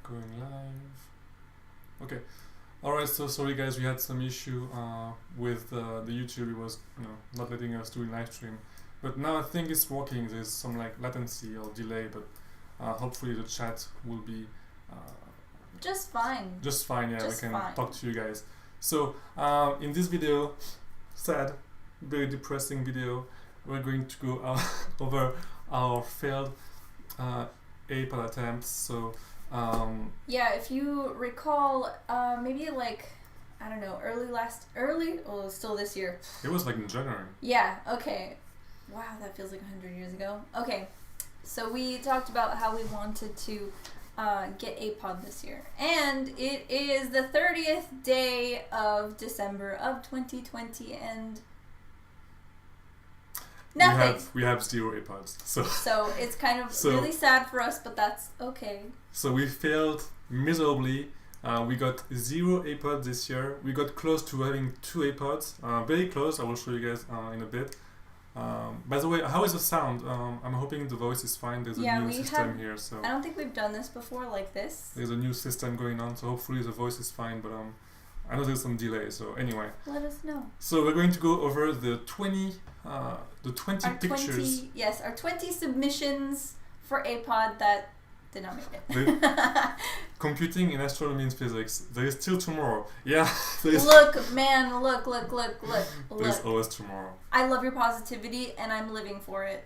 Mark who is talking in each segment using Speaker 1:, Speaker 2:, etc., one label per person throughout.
Speaker 1: going live. Okay. Alright, so sorry guys, we had some issue with the YouTube. It was not letting us do a live stream. But now I think it's working. There's some like latency or delay, but hopefully the chat will be
Speaker 2: just fine.
Speaker 1: Just fine, yeah,
Speaker 2: just
Speaker 1: we can
Speaker 2: fine.
Speaker 1: talk to you guys. So in this video, sad, very depressing video, we're going to go over our failed Apod attempts. So
Speaker 2: yeah, if you recall, maybe like, I don't know, still this year.
Speaker 1: It was like in January.
Speaker 2: Yeah, okay. Wow, that feels like 100 years ago. Okay, so we talked about how we wanted to get Apod this year. And it is the 30th day of December of 2020 and nothing.
Speaker 1: We have 0 Apods.
Speaker 2: So it's kind of really sad for us, but that's okay.
Speaker 1: So we failed miserably. We got 0 Apods this year. We got close to having 2 Apods. Very close. I will show you guys in a bit. By the way, how is the sound? I'm hoping the voice is fine. There's a new system here. So
Speaker 2: I don't think we've done this before like this.
Speaker 1: There's a new system going on, so hopefully the voice is fine. But I know there's some delay. So anyway,
Speaker 2: let us know. So
Speaker 1: we're going to go over the 20 pictures.
Speaker 2: Our 20 submissions for Apod that did not make it.
Speaker 1: Computing in astronomy and physics. There is still tomorrow. Yeah.
Speaker 2: Look, man, look.
Speaker 1: There's always tomorrow.
Speaker 2: I love your positivity and I'm living for it.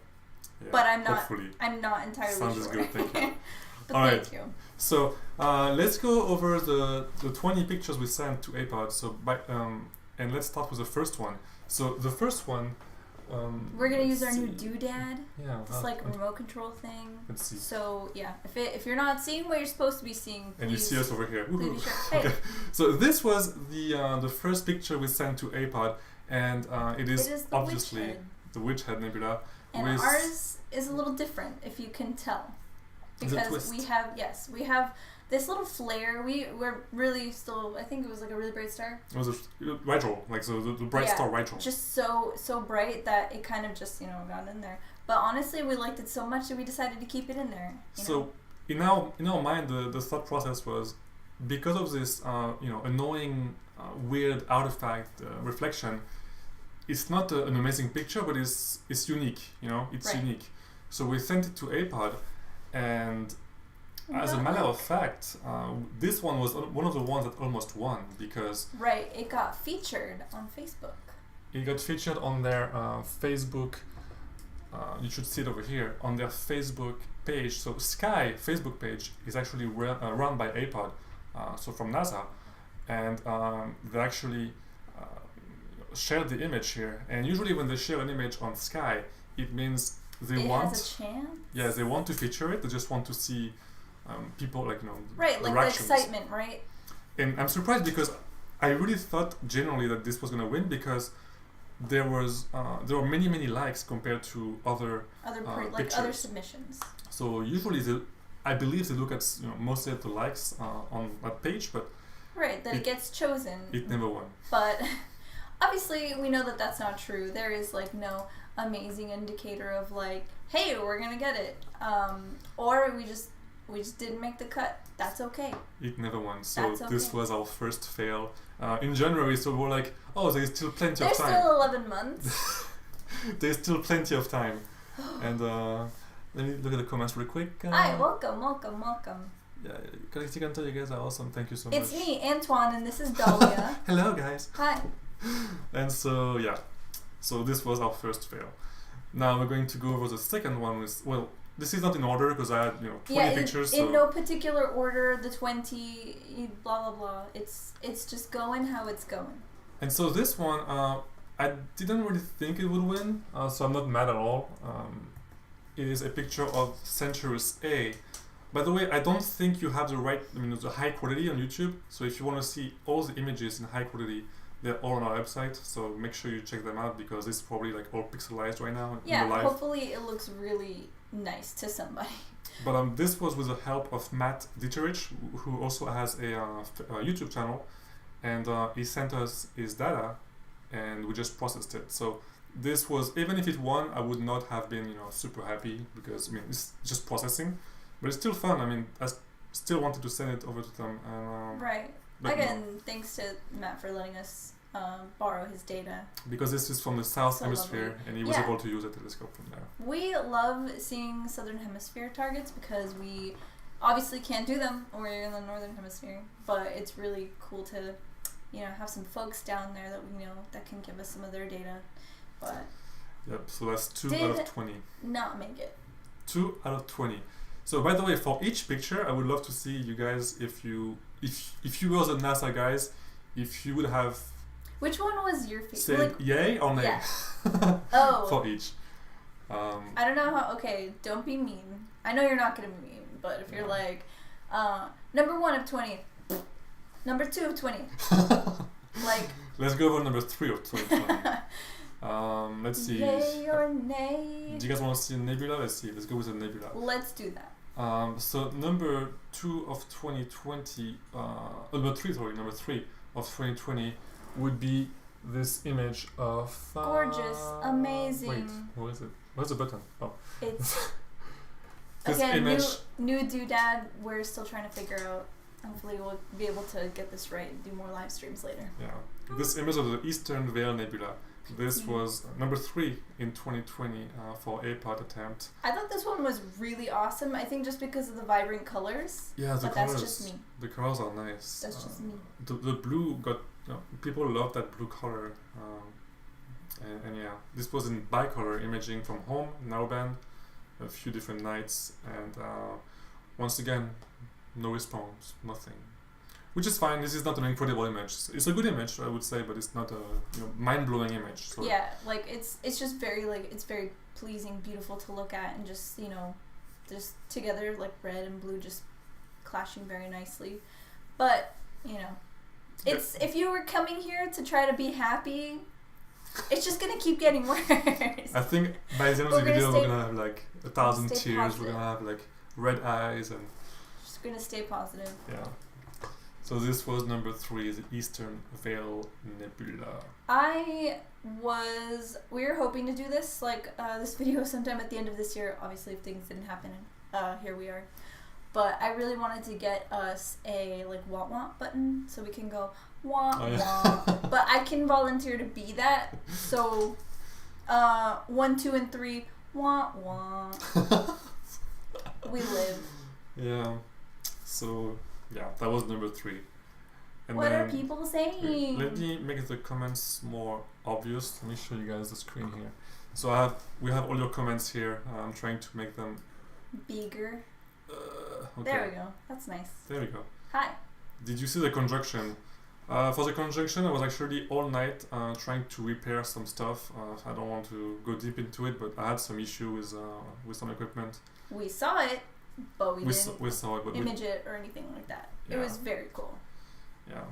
Speaker 1: Yeah,
Speaker 2: but I'm not.
Speaker 1: Hopefully.
Speaker 2: I'm not entirely
Speaker 1: Sound
Speaker 2: sure.
Speaker 1: is good. Thank you.
Speaker 2: But
Speaker 1: all
Speaker 2: thank
Speaker 1: right.
Speaker 2: you.
Speaker 1: So let's go over the 20 pictures we sent to Apod. So and let's start with the first one. So the first one.
Speaker 2: We're gonna use our new doodad.
Speaker 1: Yeah.
Speaker 2: This like remote control thing.
Speaker 1: Let's see.
Speaker 2: So yeah, if you're not seeing what you're supposed to be seeing,
Speaker 1: and you see us over here.
Speaker 2: Please be sure. Hey.
Speaker 1: Okay. So this was the first picture we sent to Apod, and it is obviously the Witch Head Nebula.
Speaker 2: And ours is a little different, if you can tell, because we have this little flare. We're really still. I think it was like a really bright star.
Speaker 1: It was a Rigel, like so the bright star Rigel.
Speaker 2: Just so bright that it kind of just got in there. But honestly, we liked it so much that we decided to keep it in there.
Speaker 1: So in our mind, the thought process was because of this annoying weird artifact reflection. It's not an amazing picture, but it's unique. It's unique. So we sent it to Apod, and as a matter of fact, this one was one of the ones that almost won because
Speaker 2: it got featured on Facebook.
Speaker 1: It got featured on their Facebook. You should see it over here on their Facebook page. So Sky Facebook page is actually run by Apod, so from NASA, and they actually shared the image here. And usually when they share an image on Sky, it means they
Speaker 2: has a chance.
Speaker 1: Yeah, they want to feature it. They just want to see people like
Speaker 2: the excitement, right?
Speaker 1: And I'm surprised because I really thought generally that this was gonna win because there were many likes compared to other
Speaker 2: other submissions.
Speaker 1: So usually I believe they look at mostly at the likes on that page, but
Speaker 2: it gets chosen.
Speaker 1: It never won.
Speaker 2: But obviously we know that that's not true. There is no amazing indicator of hey, we're gonna get it, or we just didn't make the cut. That's okay.
Speaker 1: It never won. So this was our first fail in January. So we're like, oh, there's still plenty of time.
Speaker 2: There's still 11 months.
Speaker 1: There's still plenty of time. And let me look at the comments real quick.
Speaker 2: Hi, welcome.
Speaker 1: Yeah, Galactic Hunter, you guys are awesome. Thank you so much.
Speaker 2: It's me, Antoine, and this is Dahlia.
Speaker 1: Hello, guys.
Speaker 2: Hi.
Speaker 1: And so so this was our first fail. Now we're going to go over the second one. This is not in order because I had 20 pictures.
Speaker 2: In no particular order. The 20 blah blah blah. It's just going how it's going.
Speaker 1: And so this one, I didn't really think it would win. So I'm not mad at all. It is a picture of Centaurus A. By the way, I don't think you have the high quality on YouTube. So if you want to see all the images in high quality, they're all on our website, so make sure you check them out because it's probably all pixelized right now.
Speaker 2: Yeah, hopefully it looks really nice to somebody.
Speaker 1: But this was with the help of Matt Dieterich, who also has a YouTube channel, and he sent us his data, and we just processed it. So this was, even if it won, I would not have been super happy because it's just processing, but it's still fun. As still wanted to send it over to them. And,
Speaker 2: right.
Speaker 1: but
Speaker 2: Again, thanks to Matt for letting us borrow his data.
Speaker 1: because this is from the south
Speaker 2: So
Speaker 1: hemisphere,
Speaker 2: lovely.
Speaker 1: and he was
Speaker 2: Yeah.
Speaker 1: able to use a telescope from there.
Speaker 2: We love seeing southern hemisphere targets because we obviously can't do them when we're in the northern hemisphere, but it's really cool to, have some folks down there that we know that can give us some of their data. But
Speaker 1: Yep. So that's 2
Speaker 2: Did-
Speaker 1: out of 20.
Speaker 2: not make it.
Speaker 1: 2 out of 20. So by the way, for each picture, I would love to see you guys if you were the NASA guys, if you would have
Speaker 2: Which one was your favorite?
Speaker 1: said yay or nay
Speaker 2: Yeah. Oh.
Speaker 1: for each.
Speaker 2: I don't know how. Okay, don't be mean. I know you're not gonna be mean, but if you're like, number 1 of 20, number 2 of 20, like.
Speaker 1: Let's go over number 3 of 2020. Let's see.
Speaker 2: Yay or nay?
Speaker 1: Do you guys want to see a nebula? Let's see. Let's go with a nebula.
Speaker 2: Let's do that.
Speaker 1: So number 2 of 2020, number 3 of 2020 would be this image of
Speaker 2: Gorgeous, amazing.
Speaker 1: Wait, where is it? Where's the button? Oh,
Speaker 2: It's
Speaker 1: this
Speaker 2: again
Speaker 1: image.
Speaker 2: new doodad. We're still trying to figure out. Hopefully, we'll be able to get this right and do more live streams later.
Speaker 1: Yeah, this image of the Eastern Veil Nebula. This was number 3 in 2020 for Apod attempt.
Speaker 2: I thought this one was really awesome. I think just because of the vibrant colors.
Speaker 1: Yeah, the
Speaker 2: But
Speaker 1: colors.
Speaker 2: that's just me.
Speaker 1: The colors are nice.
Speaker 2: That's just me.
Speaker 1: The blue got people love that blue color. And yeah, this was in bicolor imaging from home, narrowband, a few different nights, and once again, no response, nothing. Which is fine. This is not an incredible image. It's a good image, I would say, but it's not a mind-blowing image. So
Speaker 2: Yeah, like it's just very it's very pleasing, beautiful to look at, and just just together like red and blue just clashing very nicely. But it's if you were coming here to try to be happy, it's just gonna keep getting worse.
Speaker 1: I think by the end of the video, we're gonna have like 1,000
Speaker 2: stay
Speaker 1: tears.
Speaker 2: positive.
Speaker 1: We're gonna have like red eyes and
Speaker 2: Just gonna stay positive.
Speaker 1: yeah. So this was number 3, the Eastern Veil Nebula.
Speaker 2: We were hoping to do this this video sometime at the end of this year. Obviously, if things didn't happen, here we are. But I really wanted to get us a wah wah button so we can go wah wah. But I can volunteer to be that. So 1, 2, and 3 wah wah. We live.
Speaker 1: Yeah. So yeah, that was number 3. And
Speaker 2: What
Speaker 1: then,
Speaker 2: are people saying?
Speaker 1: Let me make the comments more obvious. Let me show you guys the screen here. So we have all your comments here. I'm trying to make them
Speaker 2: Bigger.
Speaker 1: okay.
Speaker 2: There we go. That's nice.
Speaker 1: There we go.
Speaker 2: Hi.
Speaker 1: Did you see the conjunction? For the conjunction, I was actually all night trying to repair some stuff. I don't want to go deep into it, but I had some issue with some equipment.
Speaker 2: We saw it, but we didn't
Speaker 1: We saw it, but
Speaker 2: image it or anything like that. It
Speaker 1: Yeah.
Speaker 2: was very cool.
Speaker 1: yeah.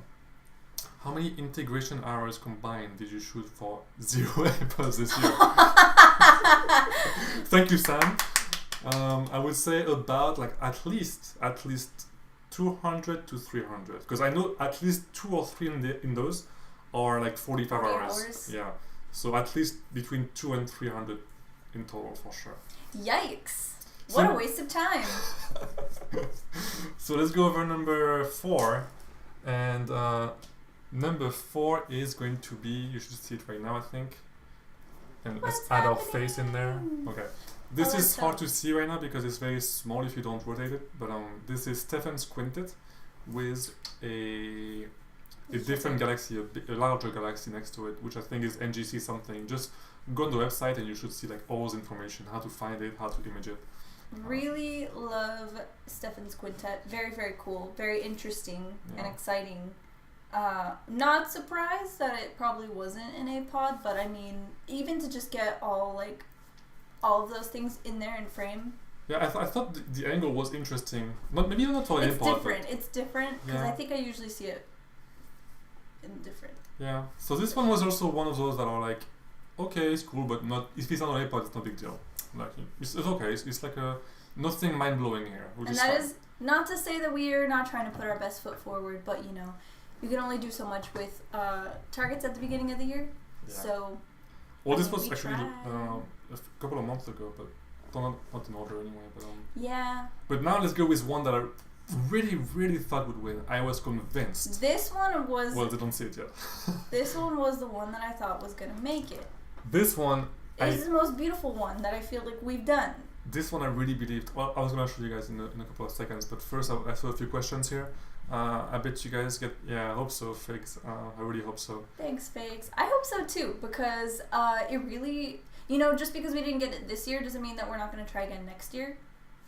Speaker 1: How many integration hours combined did you shoot for 0 APODs this year? Thank you, Sam. I would say about at least 200 to 300, because I know at least 2 or 3 in those are 45
Speaker 2: 40
Speaker 1: hours.
Speaker 2: hours.
Speaker 1: Yeah, so at least between 200 and 300 in total for sure.
Speaker 2: Yikes.
Speaker 1: So-
Speaker 2: What a waste of time.
Speaker 1: So let's go over number 4, and number 4 is going to be, you should see it right now, I think, and let's
Speaker 2: What's
Speaker 1: add our
Speaker 2: happening?
Speaker 1: face in there. Okay, this
Speaker 2: Oh,
Speaker 1: is
Speaker 2: let's
Speaker 1: hard
Speaker 2: go.
Speaker 1: to see right now because it's very small if you don't rotate it, but this is Stephan's quintet with a different galaxy, a larger galaxy next to it, which I think is NGC something. Just go on the website and you should see all this information, how to find it, how to image it.
Speaker 2: Really love Stephan's quintet. Very, very cool. Very interesting and
Speaker 1: Yeah.
Speaker 2: exciting. Not surprised that it probably wasn't an APOD, but I mean, even to just get all of those things in there in frame.
Speaker 1: Yeah, I thought the angle was interesting. Maybe not for an
Speaker 2: It's
Speaker 1: APOD,
Speaker 2: different. It's different because
Speaker 1: Yeah.
Speaker 2: I think I usually see it in different.
Speaker 1: Yeah, so this one was also one of those that are okay, it's cool, but not if it's not an iPod, it's no big deal. It's okay. It's nothing mind blowing here. Which
Speaker 2: And
Speaker 1: is
Speaker 2: that
Speaker 1: fine.
Speaker 2: is not to say that we are not trying to put our best foot forward, but you can only do so much with targets at the beginning of the year.
Speaker 1: Yeah.
Speaker 2: So.
Speaker 1: Well, this
Speaker 2: I mean,
Speaker 1: was
Speaker 2: we
Speaker 1: actually
Speaker 2: tried.
Speaker 1: a couple of months ago, but not in order anyway. But
Speaker 2: Yeah.
Speaker 1: But now let's go with one that really thought would win. I was convinced.
Speaker 2: This one was.
Speaker 1: Well, they don't see it yet.
Speaker 2: This one was the one that I thought was gonna make it.
Speaker 1: This one.
Speaker 2: This is the most beautiful one that I feel like we've done.
Speaker 1: This one I really believed. Well, I was gonna show you guys in a couple of seconds, but first I saw a few questions here. I bet you guys get. Yeah, I hope so, Figs. I really hope so.
Speaker 2: Thanks, Figs. I hope so too, because it really, just because we didn't get it this year doesn't mean that we're not gonna try again next year.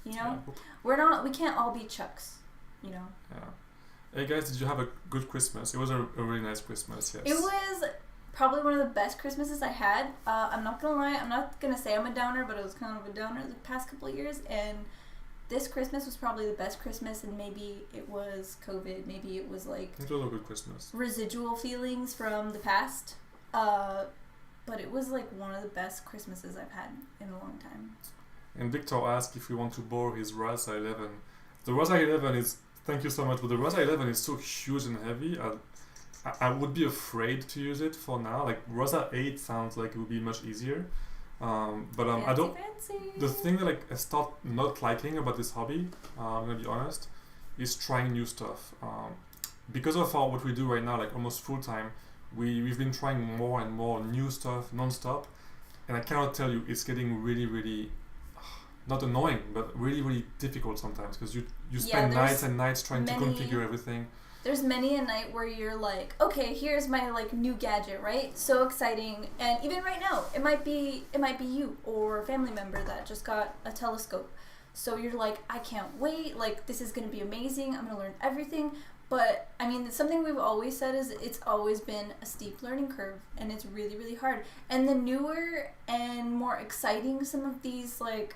Speaker 1: Yeah.
Speaker 2: We can't all be Chucks.
Speaker 1: Yeah. Hey guys, did you have a good Christmas? It was a really nice Christmas. Yes.
Speaker 2: It was probably one of the best Christmases I had. I'm not gonna lie. I'm not gonna say I'm a downer, but it was kind of a downer the past couple of years, and this Christmas was probably the best Christmas, and maybe it was COVID. Maybe it was like
Speaker 1: it was a good Christmas.
Speaker 2: Residual feelings from the past. But it was like one of the best Christmases I've had in a long time.
Speaker 1: And Victor asked if we want to borrow his Rasa 11. The Rasa 11 is, thank you so much, but the Rasa 11 is so huge and heavy. I would be afraid to use it for now. Like Rasa 8 sounds like it would be much easier. I don't.
Speaker 2: Fancy.
Speaker 1: The thing that I start not liking about this hobby, I'm gonna be honest, is trying new stuff. Because of what we do right now, like almost full time, we've been trying more and more new stuff non-stop, and I cannot tell you, it's getting really not annoying, but really difficult sometimes, because you spend nights and nights trying to configure everything.
Speaker 2: There's many a night where you're like, okay, here's my like new gadget, right? So exciting. And even right now, it might be you or a family member that just got a telescope. So you're like, I can't wait, like this is gonna be amazing, I'm gonna learn everything. But I mean, something we've always said is it's always been a steep learning curve, and it's really hard. And the newer and more exciting some of these like,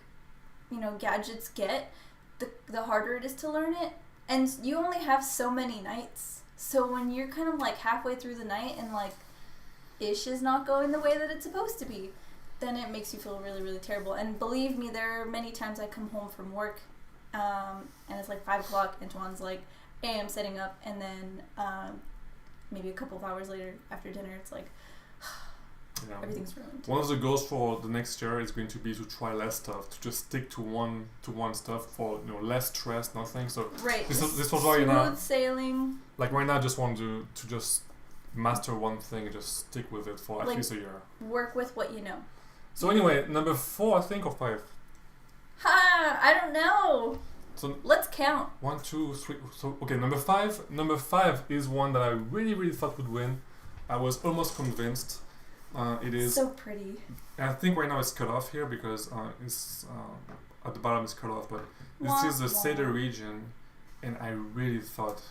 Speaker 2: gadgets get, the harder it is to learn it. And you only have so many nights. So when you're kind of like halfway through the night and like ish is not going the way that it's supposed to be, then it makes you feel really terrible. And believe me, there are many times I come home from work and it's like 5 o'clock and Tuan's like, hey, I'm setting up. And then maybe a couple of hours later after dinner, it's like, everything's ruined.
Speaker 1: One of the goals for the next year is going to be to try less stuff, to just stick to one stuff for less stress, nothing. So
Speaker 2: right.
Speaker 1: This was why
Speaker 2: smooth sailing.
Speaker 1: Like right now, I just want to just master one thing and just stick with it for at least a year.
Speaker 2: Work with what you know.
Speaker 1: So anyway, number 4, I think, or 5.
Speaker 2: I don't know.
Speaker 1: So
Speaker 2: let's count.
Speaker 1: 1, 2, 3. So okay, number 5. Number 5 is one that I really thought would win. I was almost convinced. It is
Speaker 2: so pretty.
Speaker 1: I think right now it's cut off here because it's at the bottom it's cut off, but this is the Cedar region, and I really thought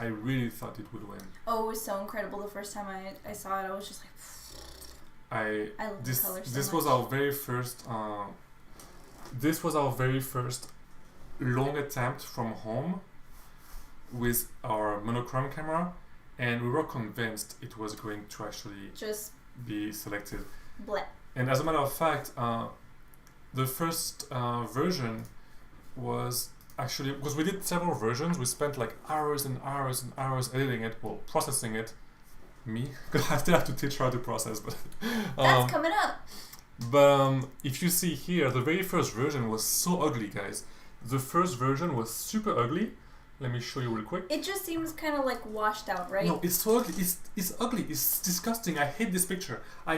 Speaker 1: it would win.
Speaker 2: Oh, it was so incredible the first time I saw it. I was just like, I love the color so
Speaker 1: this
Speaker 2: much.
Speaker 1: was our very first. This was our very first long attempt from home with our monochrome camera, and we were convinced it was going to actually
Speaker 2: just
Speaker 1: be selected.
Speaker 2: Bleh.
Speaker 1: And as a matter of fact, the first version was actually, because we did several versions, we spent like hours and hours and hours editing it, well, processing it. Me, because I still have to teach her how to process, but
Speaker 2: that's coming up.
Speaker 1: But if you see here, the very first version was so ugly, guys. The first version was super ugly. Let me show you real quick.
Speaker 2: It just seems kind of like washed out, right?
Speaker 1: No, it's so ugly. It's ugly. It's disgusting. I hate this picture. I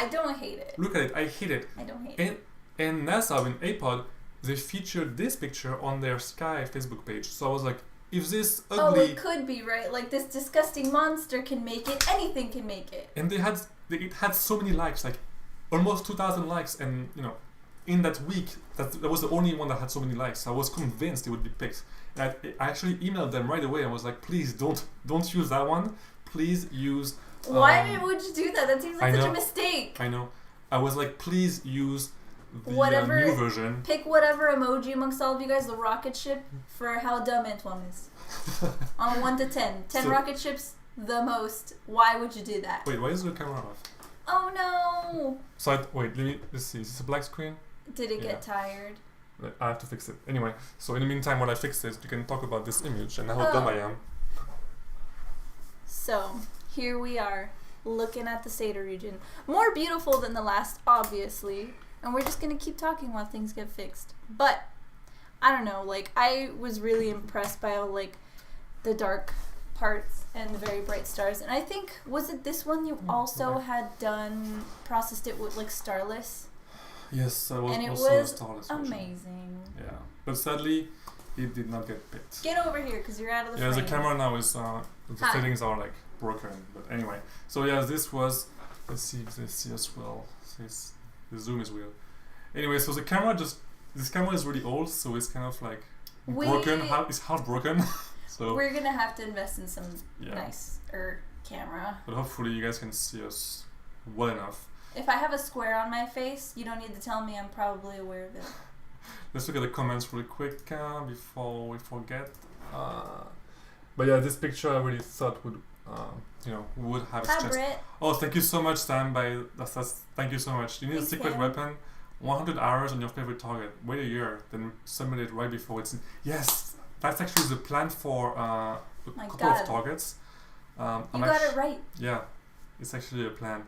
Speaker 2: don't hate it.
Speaker 1: Look at it. I hate it.
Speaker 2: I don't hate it.
Speaker 1: And NASA and Apod, they featured this picture on their Sky Facebook page. So I was like, if this ugly...
Speaker 2: Oh, it could be, right? Like this disgusting monster can make it. Anything can make it.
Speaker 1: And it had so many likes, like almost 2,000 likes, and in that week, that was the only one that had so many likes. I was convinced it would be picked. I actually emailed them right away. I was like, please don't use that one. Please use...
Speaker 2: Why would you do that? That seems like such a mistake.
Speaker 1: I know. I was like, please use the new version.
Speaker 2: Pick whatever emoji amongst all of you guys, the rocket ship, for how dumb Antoine is. On 1 to 10. 10 rocket ships, the most. Why would you do that?
Speaker 1: Wait, why is the camera off?
Speaker 2: Oh no!
Speaker 1: So let's see. Is this a black screen?
Speaker 2: Did it get tired?
Speaker 1: I have to fix it. Anyway, so in the meantime, while I fix this, you can talk about this image and how dumb I am.
Speaker 2: So, here we are, looking at the Cedar region. More beautiful than the last, obviously. And we're just going to keep talking while things get fixed. But, I don't know, like, I was really impressed by all, like, the dark parts and the very bright stars. And I think, was it this one you also had processed it with, like, starless?
Speaker 1: Yes, I was
Speaker 2: and it
Speaker 1: also
Speaker 2: was
Speaker 1: a starless
Speaker 2: amazing.
Speaker 1: version. Yeah, but sadly, it did not get picked.
Speaker 2: Get over here, because you're out of the frame.
Speaker 1: Yeah, the camera now is, the settings are, like, broken. But anyway, so yeah, this was, let's see if they see us well. The zoom is weird. Anyway, so this camera is really old, so it's kind of like broken. It's half broken. So
Speaker 2: we're gonna have to invest in some nicer camera.
Speaker 1: But hopefully you guys can see us well enough.
Speaker 2: If I have a square on my face, you don't need to tell me. I'm probably aware of it.
Speaker 1: Let's look at the comments really quick before we forget. But yeah, this picture I really thought would have its chance.
Speaker 2: Brett.
Speaker 1: Oh, thank you so much, Sam. Thank you so much. You need a secret weapon. 100 hours on your favorite target. Wait a year, then submit it right before it's. Yes, that's actually the plan for a couple of targets.
Speaker 2: You got it right.
Speaker 1: Yeah, it's actually a plan.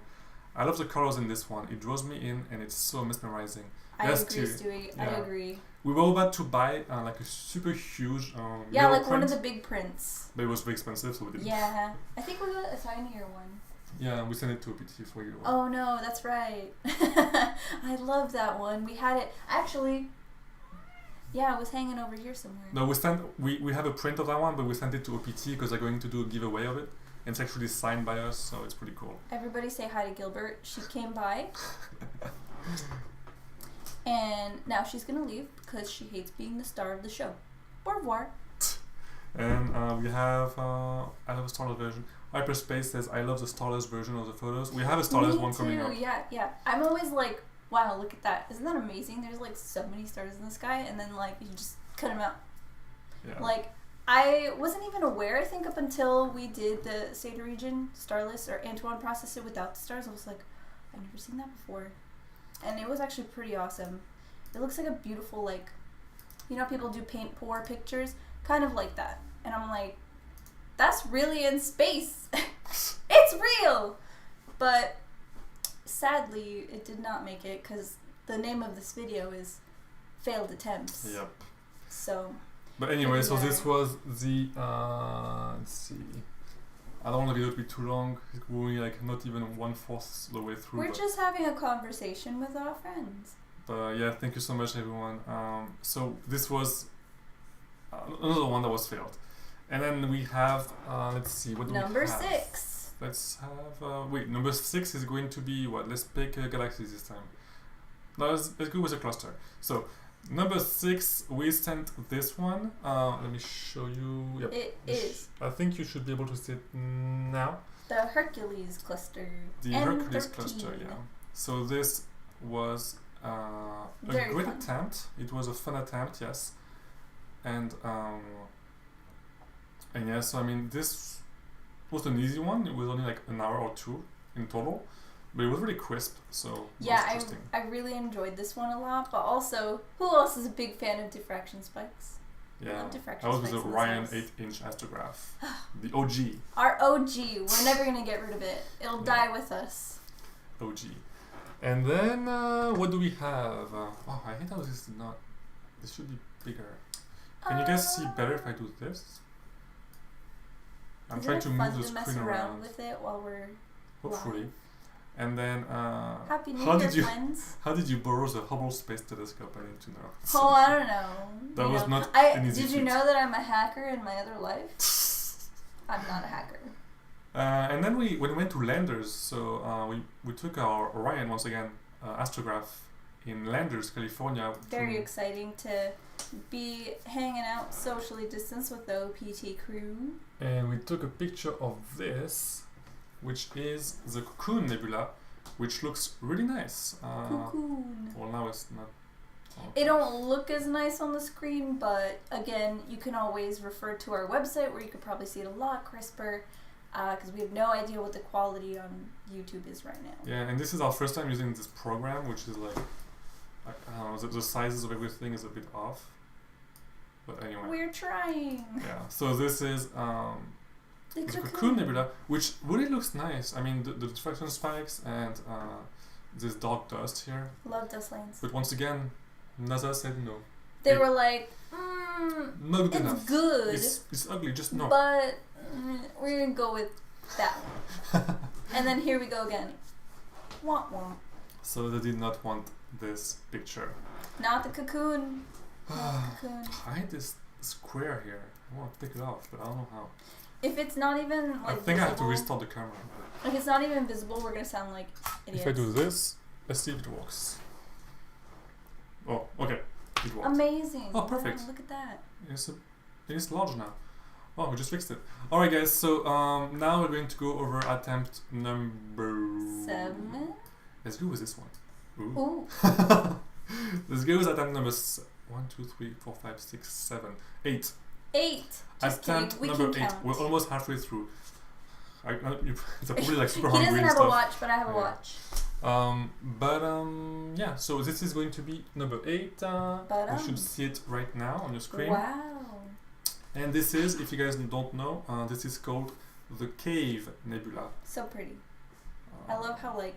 Speaker 1: I love the colors in this one. It draws me in, and it's so mesmerizing.
Speaker 2: I agree, Stewie. I agree.
Speaker 1: We were about to buy like a super huge
Speaker 2: like
Speaker 1: print,
Speaker 2: one of the big prints.
Speaker 1: but it was very expensive, so we didn't.
Speaker 2: Yeah, I think we got a tinier one.
Speaker 1: Yeah, we sent it to a PT for you.
Speaker 2: Oh no, that's right. I love that one. We had it actually. Yeah, it was hanging over here somewhere.
Speaker 1: No, we have a print of that one, but we sent it to OPT because they're going to do a giveaway of it. And it's actually signed by us, so it's pretty cool.
Speaker 2: Everybody say hi to Gilbert. She came by. And now she's going to leave because she hates being the star of the show. Au revoir.
Speaker 1: And we have, I love a starless version. Hyperspace says, I love the starless version of the photos. We have a starless one coming up.
Speaker 2: Yeah. I'm always like, wow, look at that. Isn't that amazing? There's like so many stars in the sky, and then like you just cut them out.
Speaker 1: Yeah.
Speaker 2: Like, I wasn't even aware, I think, up until we did the Seder region starless, or Antoine processed it without the stars. I was like, I've never seen that before. And it was actually pretty awesome. It looks like a beautiful, like, you know, people do paint pour pictures, kind of like that. And I'm like, that's really in space. It's real. But sadly, it did not make it because the name of this video is Failed Attempts.
Speaker 1: Yep.
Speaker 2: So.
Speaker 1: But anyway, so this was the, let's see. I don't want the video to be too long. We're only like not even 1/4 the way through.
Speaker 2: We're just having a conversation with our friends.
Speaker 1: But yeah, thank you so much, everyone. So this was another one that was failed. And then we have, let's see, what do we have?
Speaker 2: Number 6.
Speaker 1: Let's have, number 6 is going to be what? Let's pick galaxies this time. No, let's go with a cluster. So, number 6, we sent this one. Let me show you. Yep.
Speaker 2: It is.
Speaker 1: I think you should be able to see it now.
Speaker 2: The Hercules cluster.
Speaker 1: The Hercules cluster, yeah. So this was a great attempt. It was a fun attempt, yes. And yeah, so I mean, this was an easy one. It was only like an hour or 2 in total. But it was really crisp, so
Speaker 2: yeah, I really enjoyed this one a lot. But also, who else is a big fan of diffraction spikes?
Speaker 1: Yeah, I was with the Orion 8-inch astrograph, the OG.
Speaker 2: Our OG. We're never gonna get rid of it. It'll die with us.
Speaker 1: OG. And then what do we have? Oh, I hate how this is not. This should be bigger. Can you guys see better if I do this? I'm trying to move the screen around
Speaker 2: with it while we're
Speaker 1: hopefully.
Speaker 2: Live.
Speaker 1: And then,
Speaker 2: Happy New Year, friends.
Speaker 1: How did you borrow the Hubble Space Telescope? I need to know.
Speaker 2: Oh, I don't know.
Speaker 1: That was not an easy
Speaker 2: Did you know that I'm a hacker in my other life? I'm not a hacker.
Speaker 1: And then we went to Landers. So we took our Orion once again astrograph in Landers, California.
Speaker 2: Very exciting to be hanging out socially distanced with the OPT crew.
Speaker 1: And we took a picture of this, which is the Cocoon Nebula, which looks really nice.
Speaker 2: Cocoon.
Speaker 1: Well, now it's not.
Speaker 2: It don't look as nice on the screen, but again, you can always refer to our website where you could probably see it a lot crisper, because we have no idea what the quality on YouTube is right now.
Speaker 1: Yeah, and this is our first time using this program, which is like, I don't know, the sizes of everything is a bit off. But anyway.
Speaker 2: We're trying.
Speaker 1: Yeah, so this is the Cocoon Nebula, which really looks nice. I mean, the diffraction spikes and this dark dust here.
Speaker 2: Love dust lanes.
Speaker 1: But once again, NASA said no.
Speaker 2: They were like,
Speaker 1: not good
Speaker 2: it's
Speaker 1: enough.
Speaker 2: good.
Speaker 1: It's ugly. Just no.
Speaker 2: But we're gonna go with that one. And then here we go again. Wah wah.
Speaker 1: So they did not want this picture.
Speaker 2: Not the cocoon. Not the cocoon.
Speaker 1: Hide this square here. I want to take it off, but I don't know how.
Speaker 2: If it's not even like
Speaker 1: I think
Speaker 2: visible,
Speaker 1: I have to restart the camera.
Speaker 2: if it's not even visible, we're gonna sound like idiots.
Speaker 1: If I do this, let's see if it works. Oh, okay. It worked.
Speaker 2: Amazing.
Speaker 1: Oh, perfect.
Speaker 2: Wow, look at that.
Speaker 1: It's large now. Oh, we just fixed it. Alright guys, so now we're going to go over attempt number
Speaker 2: 7.
Speaker 1: Let's go with this one. Ooh.
Speaker 2: Ooh.
Speaker 1: Let's go with attempt number 1, 2, 3, 4, 5, 6, 7, 8.
Speaker 2: 8. Just
Speaker 1: Attempt
Speaker 2: kidding. We
Speaker 1: number
Speaker 2: can
Speaker 1: 8.
Speaker 2: count.
Speaker 1: We're almost halfway through. It's probably like super
Speaker 2: He
Speaker 1: hungry
Speaker 2: doesn't
Speaker 1: and
Speaker 2: have
Speaker 1: stuff.
Speaker 2: a watch, but I have a watch.
Speaker 1: Yeah, so this is going to be number 8. You should see it right now on your screen.
Speaker 2: Wow.
Speaker 1: And this is, if you guys don't know, this is called the Cave Nebula.
Speaker 2: So pretty. I love how like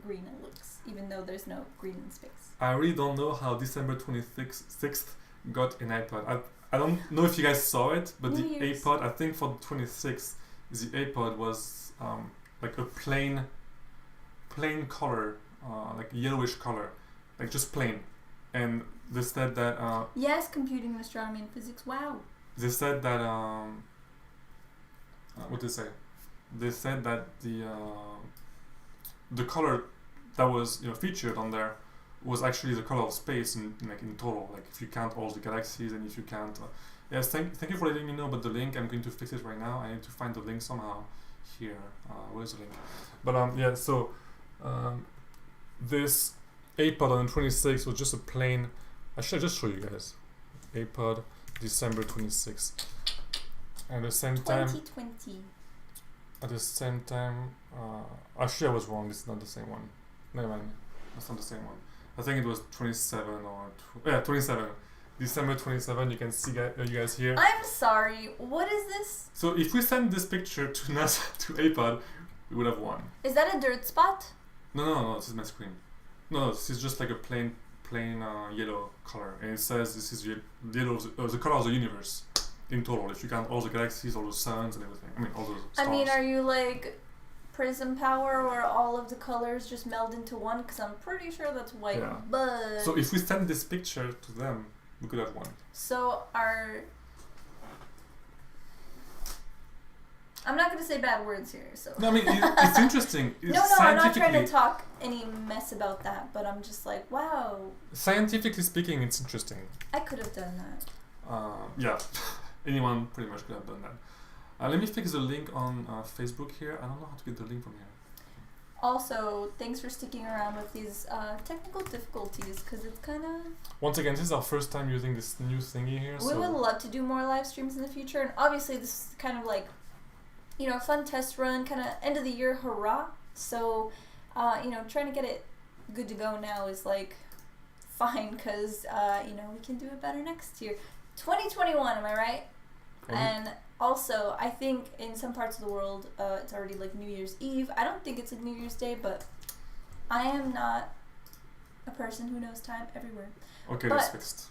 Speaker 2: green it looks, even though there's no green in space.
Speaker 1: I really don't know how December 26th got an iPod. I don't know if you guys saw it, but the Apod, I think for the 26th, the Apod was like a plain color, like yellowish color, like just plain. And they said that
Speaker 2: yes, computing, astronomy, and physics. Wow.
Speaker 1: they said that what did they say? They said that the color that was featured on there was actually the color of space in total. Like if you count all the galaxies and if you count. Yes, thank you for letting me know about the link. I'm going to fix it right now. I need to find the link somehow. Here, where's the link? But yeah, so this Apod on the 26th was just a plain. I should just show you guys. Apod December 26th. At the same time.
Speaker 2: 2020.
Speaker 1: At the same time, actually I was wrong. This is not the same one. Never mind. That's not the same one. I think it was 27 or 27. December 27. You can see you guys here.
Speaker 2: I'm sorry. What is this?
Speaker 1: So if we send this picture to NASA to Apod, we would have won.
Speaker 2: Is that a dirt spot?
Speaker 1: No. This is my screen. No, this is just like a plain yellow color, and it says this is yellow, the color of the universe in total. If you count all the galaxies, all the suns, and everything. I mean, all the stars.
Speaker 2: I mean, are you like prism power where all of the colors just meld into one? Because I'm pretty sure that's white.
Speaker 1: Yeah.
Speaker 2: But
Speaker 1: so if we send this picture to them, we could have won.
Speaker 2: So I'm not going to say bad words here. So
Speaker 1: No, I mean it's interesting.
Speaker 2: No, I'm not trying to talk any mess about that. But I'm just like, wow.
Speaker 1: Scientifically speaking, it's interesting.
Speaker 2: I could have done that.
Speaker 1: Yeah, anyone pretty much could have done that. Let me fix the link on Facebook here. I don't know how to get the link from here.
Speaker 2: Also, thanks for sticking around with these technical difficulties, because it's kind of...
Speaker 1: Once again, this is our first time using this new thingy here.
Speaker 2: We would love to do more live streams in the future, and obviously this is kind of like, a fun test run, kind of end of the year hurrah. So, trying to get it good to go now is like fine, because, we can do it better next year. 2021, am I right? And also, I think in some parts of the world, it's already like New Year's Eve. I don't think it's like New Year's Day, but I am not a person who knows time everywhere.
Speaker 1: Okay, that's fixed.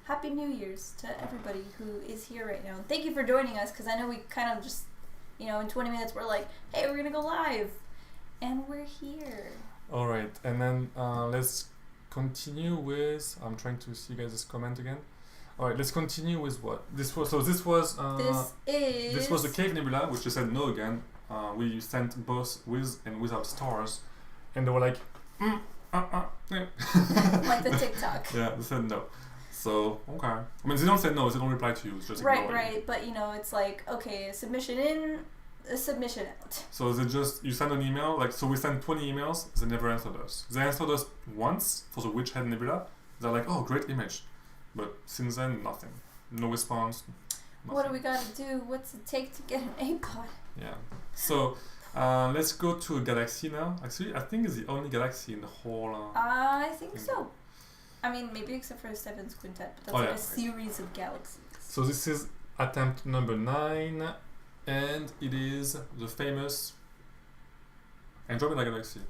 Speaker 2: Happy New Year's to everybody who is here right now. Thank you for joining us, because I know we kind of just, in 20 minutes, we're like, hey, we're going to go live. And we're here.
Speaker 1: All right, and then let's continue with... I'm trying to see you guys' comment again. All right, let's continue with what this was. So this was the Cave Nebula, which they said no again. We sent both with and without stars, and they were like,
Speaker 2: like the TikTok.
Speaker 1: Yeah, they said no. So okay, I mean they don't say no, they don't reply to you. It's just
Speaker 2: right. But it's like okay, a submission in, a submission out.
Speaker 1: So you send an email. Like so, we sent 20 emails. They never answered us. They answered us once for the Witch Head Nebula. They're like, oh, great image. But since then, nothing. No response. Nothing.
Speaker 2: What do we gotta do? What's it take to get an Apod?
Speaker 1: Yeah. So let's go to a galaxy now. Actually, I think it's the only galaxy in the whole.
Speaker 2: I think so. I mean, maybe except for Stephan's quintet, but that's a series of galaxies.
Speaker 1: So this is attempt number 9, and it is the famous Andromeda galaxy.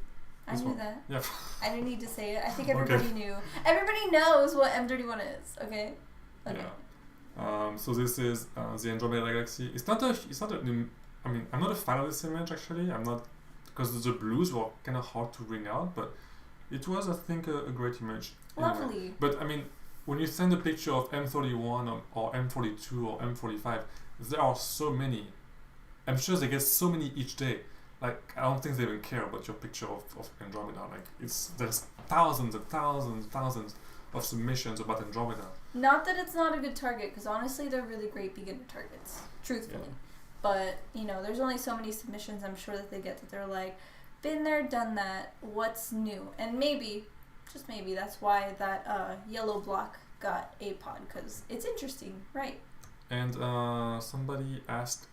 Speaker 2: I knew that.
Speaker 1: Yeah.
Speaker 2: I didn't need to say it. I think everybody knew. Everybody knows what M31 is. Okay.
Speaker 1: Yeah. So this is the Andromeda galaxy. It's not a. I mean, I'm not a fan of this image actually. I'm not, because the blues were kind of hard to bring out, but it was, I think, a great image.
Speaker 2: Lovely.
Speaker 1: Anyway. But I mean, when you send a picture of M31 or M42 or M45, there are so many. I'm sure they get so many each day. Like, I don't think they even care about your picture of Andromeda. Like, there's thousands and thousands and thousands of submissions about Andromeda.
Speaker 2: Not that it's not a good target, because honestly, they're really great beginner targets, truthfully.
Speaker 1: Yeah.
Speaker 2: But, you know, there's only so many submissions I'm sure that they get that they're like, been there, done that, what's new? And maybe, just maybe, that's why that yellow block got APOD, because it's interesting, right?
Speaker 1: And somebody asked,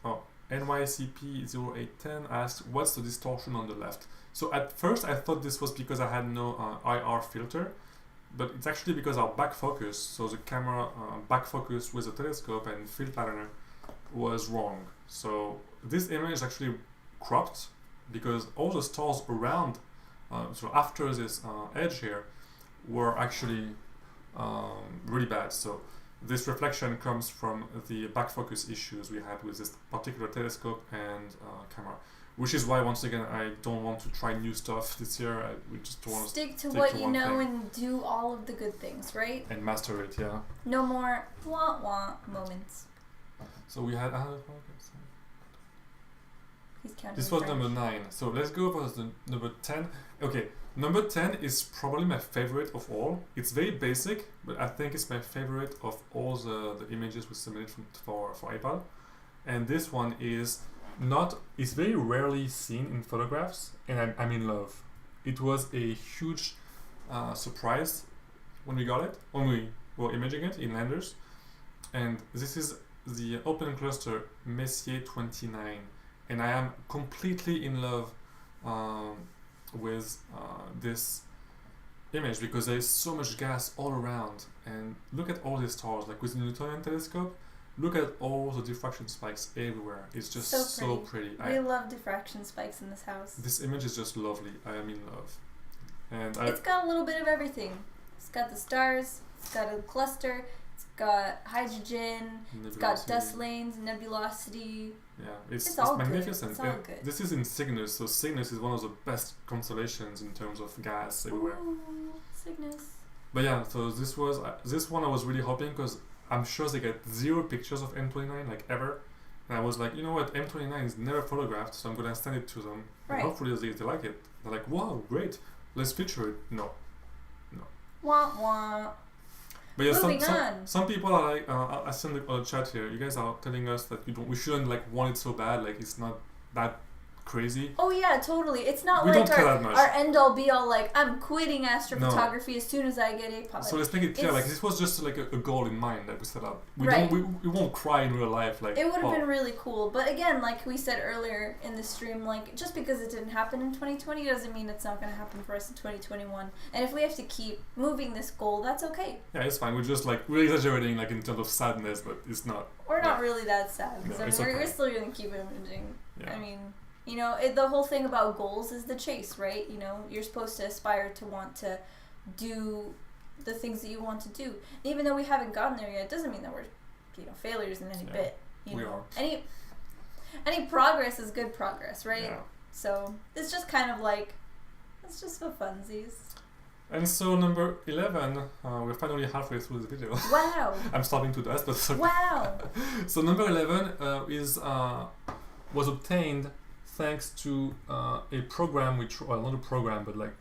Speaker 1: NYCP0810 asked, what's the distortion on the left? So at first I thought this was because I had no IR filter, but it's actually because our back focus, so the camera back focus with the telescope and field patterner was wrong. So this image is actually cropped because all the stars around, so after this edge here, were actually really bad. So this reflection comes from the back focus issues we had with this particular telescope and camera, which is why, once again, I don't want to try new stuff this year. We just want to
Speaker 2: stick to what you know and do all of the good things, right?
Speaker 1: And master it, yeah.
Speaker 2: No more wah-wah moments.
Speaker 1: So we had...
Speaker 2: He's counting.
Speaker 1: This was number 9. So let's go over the number 10. Okay, number 10 is probably my favorite of all. It's very basic, but I think it's my favorite of all the images we submitted for Apod. And this one is it's very rarely seen in photographs, and I'm in love. It was a huge surprise when we got it, when we were imaging it in landers. And this is the open cluster Messier 29. And I am completely in love with this image because there is so much gas all around. And look at all these stars, like with the Newtonian telescope, look at all the diffraction spikes everywhere. It's just so pretty.
Speaker 2: We love diffraction spikes in this house.
Speaker 1: This image is just lovely. I am in love. And
Speaker 2: it's got a little bit of everything. It's got the stars, it's got a cluster, it's got hydrogen, it's got dust lanes, nebulosity.
Speaker 1: Yeah, it's
Speaker 2: all
Speaker 1: magnificent.
Speaker 2: It's all good.
Speaker 1: This is in Cygnus, so Cygnus is one of the best constellations in terms of gas everywhere.
Speaker 2: Ooh, Cygnus.
Speaker 1: But yeah, so this one I was really hoping, because I'm sure they get 0 pictures of M29, like ever. And I was like, you know what, M29 is never photographed, so I'm gonna send it to them.
Speaker 2: Right.
Speaker 1: And hopefully they like it. They're like, wow, great, let's feature it. No.
Speaker 2: Wah wah.
Speaker 1: But yeah,
Speaker 2: Moving on.
Speaker 1: Some people are like, I send on the chat here. You guys are telling us that we shouldn't like want it so bad. Like, it's not that crazy.
Speaker 2: Oh yeah, totally. It's not
Speaker 1: we
Speaker 2: like
Speaker 1: don't care that much.
Speaker 2: Our end all be all. Like, I'm quitting astrophotography as soon as I get APOD.
Speaker 1: So let's make it clear. Like, this was just like a goal in mind that we set up. We won't cry in real life. Like,
Speaker 2: it would have been really cool. But again, like we said earlier in the stream, like, just because it didn't happen in 2020 doesn't mean it's not going to happen for us in 2021. And if we have to keep moving this goal, that's okay.
Speaker 1: Yeah, it's fine. We're just like, we're exaggerating like in terms of sadness, but it's not.
Speaker 2: We're not really that sad, because we're still going to keep imaging. Yeah. I mean, you know, the whole thing about goals is the chase, right? You know, you're supposed to aspire to want to do the things that you want to do. Even though we haven't gotten there yet, it doesn't mean that we're, you know, failures in any bit. You know, any progress is good progress, right? Yeah. So it's just kind of like, it's just for funsies.
Speaker 1: And so number 11, we're finally halfway through the video.
Speaker 2: Wow.
Speaker 1: I'm starting to dust, but it's okay.
Speaker 2: Wow.
Speaker 1: So number 11 was obtained thanks to a program not a program, but like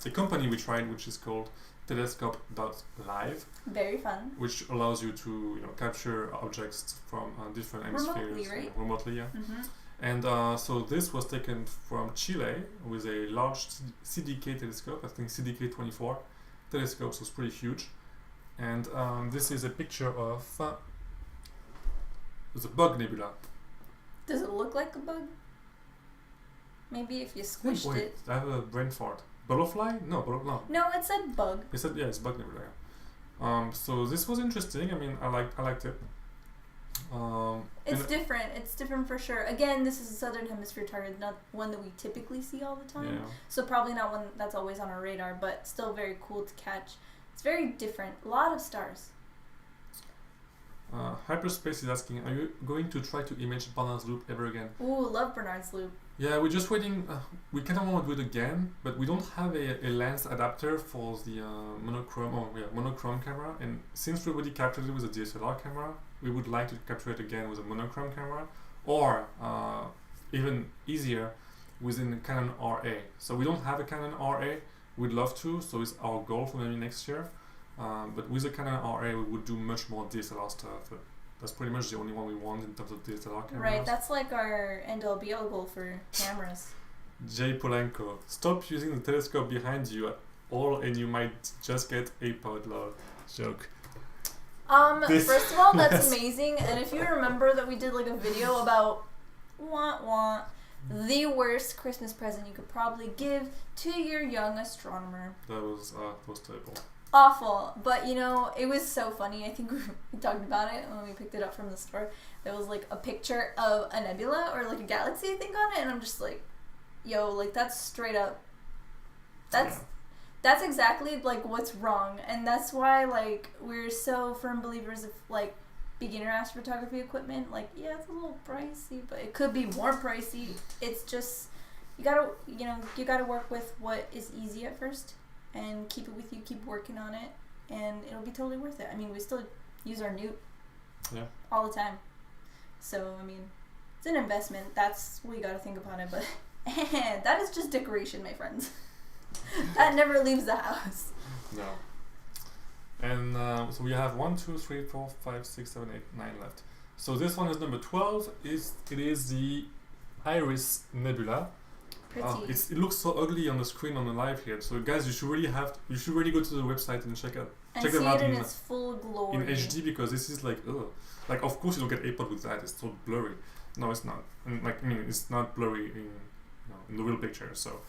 Speaker 1: a company we tried, which is called Telescope.live.
Speaker 2: Very fun.
Speaker 1: Which allows you to capture objects from different hemispheres remotely, yeah. Mm-hmm. And so this was taken from Chile with a large CDK telescope, I think CDK 24 telescope, so it's pretty huge. And this is a picture of the Bug Nebula.
Speaker 2: Does it look like a bug? Maybe if you squished it.
Speaker 1: I have a brain fart. Butterfly? No.
Speaker 2: No, it said bug.
Speaker 1: It said, yeah, it's Bug Nebula. So this was interesting. I mean, I liked it.
Speaker 2: It's different. It's different for sure. Again, this is a southern hemisphere target, not one that we typically see all the time.
Speaker 1: Yeah.
Speaker 2: So probably not one that's always on our radar, but still very cool to catch. It's very different. A lot of stars.
Speaker 1: Hyperspace is asking, are you going to try to image Bernard's loop ever again?
Speaker 2: Ooh, love Bernard's loop.
Speaker 1: Yeah, we're just waiting. We kind of want to do it again, but we don't have a lens adapter for the monochrome camera. And since we already captured it with a DSLR camera, we would like to capture it again with a monochrome camera, or even easier, within Canon RA. So we don't have a Canon RA. We'd love to, so it's our goal for maybe next year. But with the Canon RA, we would do much more DSLR stuff. But that's pretty much the only one we want in terms of DSLR cameras.
Speaker 2: Right, that's like our end-all be-all goal for cameras.
Speaker 1: Jay Polanco, stop using the telescope behind you at all and you might just get Apod, lol. Joke.
Speaker 2: First of all, that's amazing. And if you remember that we did like a video about the worst Christmas present you could probably give to your young astronomer.
Speaker 1: That was terrible.
Speaker 2: Awful, but you know, it was so funny. I think we talked about it when we picked it up from the store. There was like a picture of a nebula or like a galaxy, I think, on it, and I'm just like, yo, like that's straight up. That's exactly like what's wrong, and that's why like we're so firm believers of like beginner astrophotography equipment. Like, yeah, it's a little pricey, but it could be more pricey. It's just you gotta work with what is easy at first. And keep it with you, keep working on it, and it'll be totally worth it. I mean, we still use our newt all the time. So, I mean, it's an investment. That's what you got to think about it. But that is just decoration, my friends. That never leaves the house.
Speaker 1: No. And so we have 1, 2, 3, 4, 5, 6, 7, 8, 9 left. So this one is number 12. It is the Iris Nebula. It looks so ugly on the screen on the live here. So guys, you should really go to the website and check them out
Speaker 2: in its full glory
Speaker 1: in HD, because this is like of course you don't get Apod with that. It's so blurry. No, it's not. And it's not blurry in the real picture. So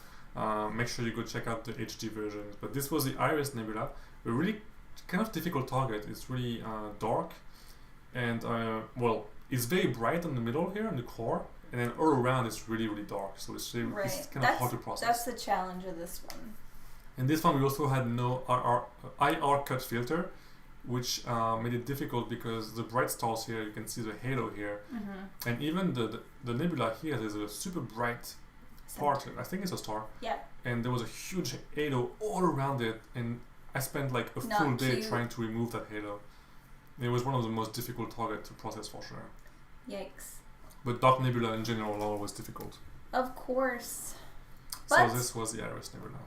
Speaker 1: make sure you go check out the HD versions. But this was the Iris Nebula, a really kind of difficult target. It's really dark, and it's very bright in the middle here in the core. And then all around it's really, really dark, so it's kind of hard to process.
Speaker 2: That's the challenge of this one.
Speaker 1: And this one we also had no IR cut filter, which made it difficult because the bright stars here, you can see the halo here, and even the nebula here, there's a super bright part. I think it's a star.
Speaker 2: Yeah.
Speaker 1: And there was a huge halo all around it, and I spent like a full day trying to remove that halo. It was one of the most difficult targets to process for sure.
Speaker 2: Yikes.
Speaker 1: But dark nebula in general are always difficult.
Speaker 2: Of course.
Speaker 1: But so this was the Iris Nebula.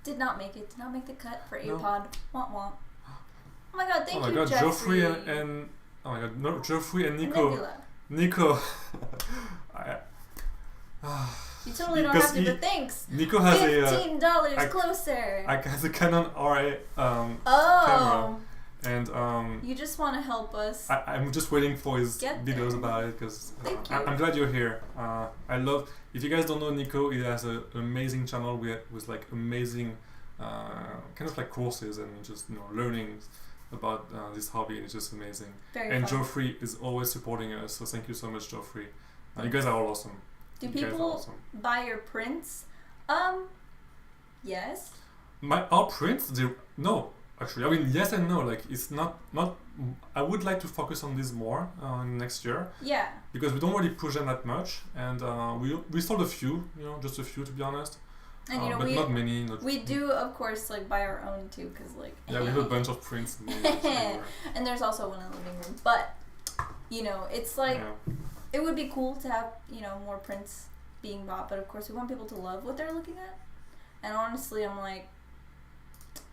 Speaker 2: Did not make it. Did not make the cut for Apod. Womp womp. Oh my god, thank you,
Speaker 1: Oh my god,
Speaker 2: Geoffrey
Speaker 1: Geoffrey and Nico.
Speaker 2: Nebula.
Speaker 1: Nico.
Speaker 2: You totally don't have to, but thanks.
Speaker 1: Nico has
Speaker 2: $15 closer.
Speaker 1: I has a Canon RA camera. And
Speaker 2: you just want to help us.
Speaker 1: I'm just waiting for his videos about it, because I'm glad you're here. I love, if you guys don't know Nico, he has an amazing channel with like amazing kind of like courses and just learning about this hobby, and it's just amazing.
Speaker 2: Very fun.
Speaker 1: Geoffrey is always supporting us, so thank you so much, Geoffrey. You guys are all awesome.
Speaker 2: Do people buy your prints? Yes.
Speaker 1: Our prints? No. Actually, I mean, yes and no. Like, it's not. I would like to focus on this more next year.
Speaker 2: Yeah.
Speaker 1: Because we don't really push them that much, and we sold a few, just a few to be honest.
Speaker 2: And
Speaker 1: but not many.
Speaker 2: We do, of course, like buy our own too, because like.
Speaker 1: Yeah, we have a bunch of prints.
Speaker 2: And there's also one in the living room, but it's like it would be cool to have more prints being bought, but of course we want people to love what they're looking at. And honestly, I'm like,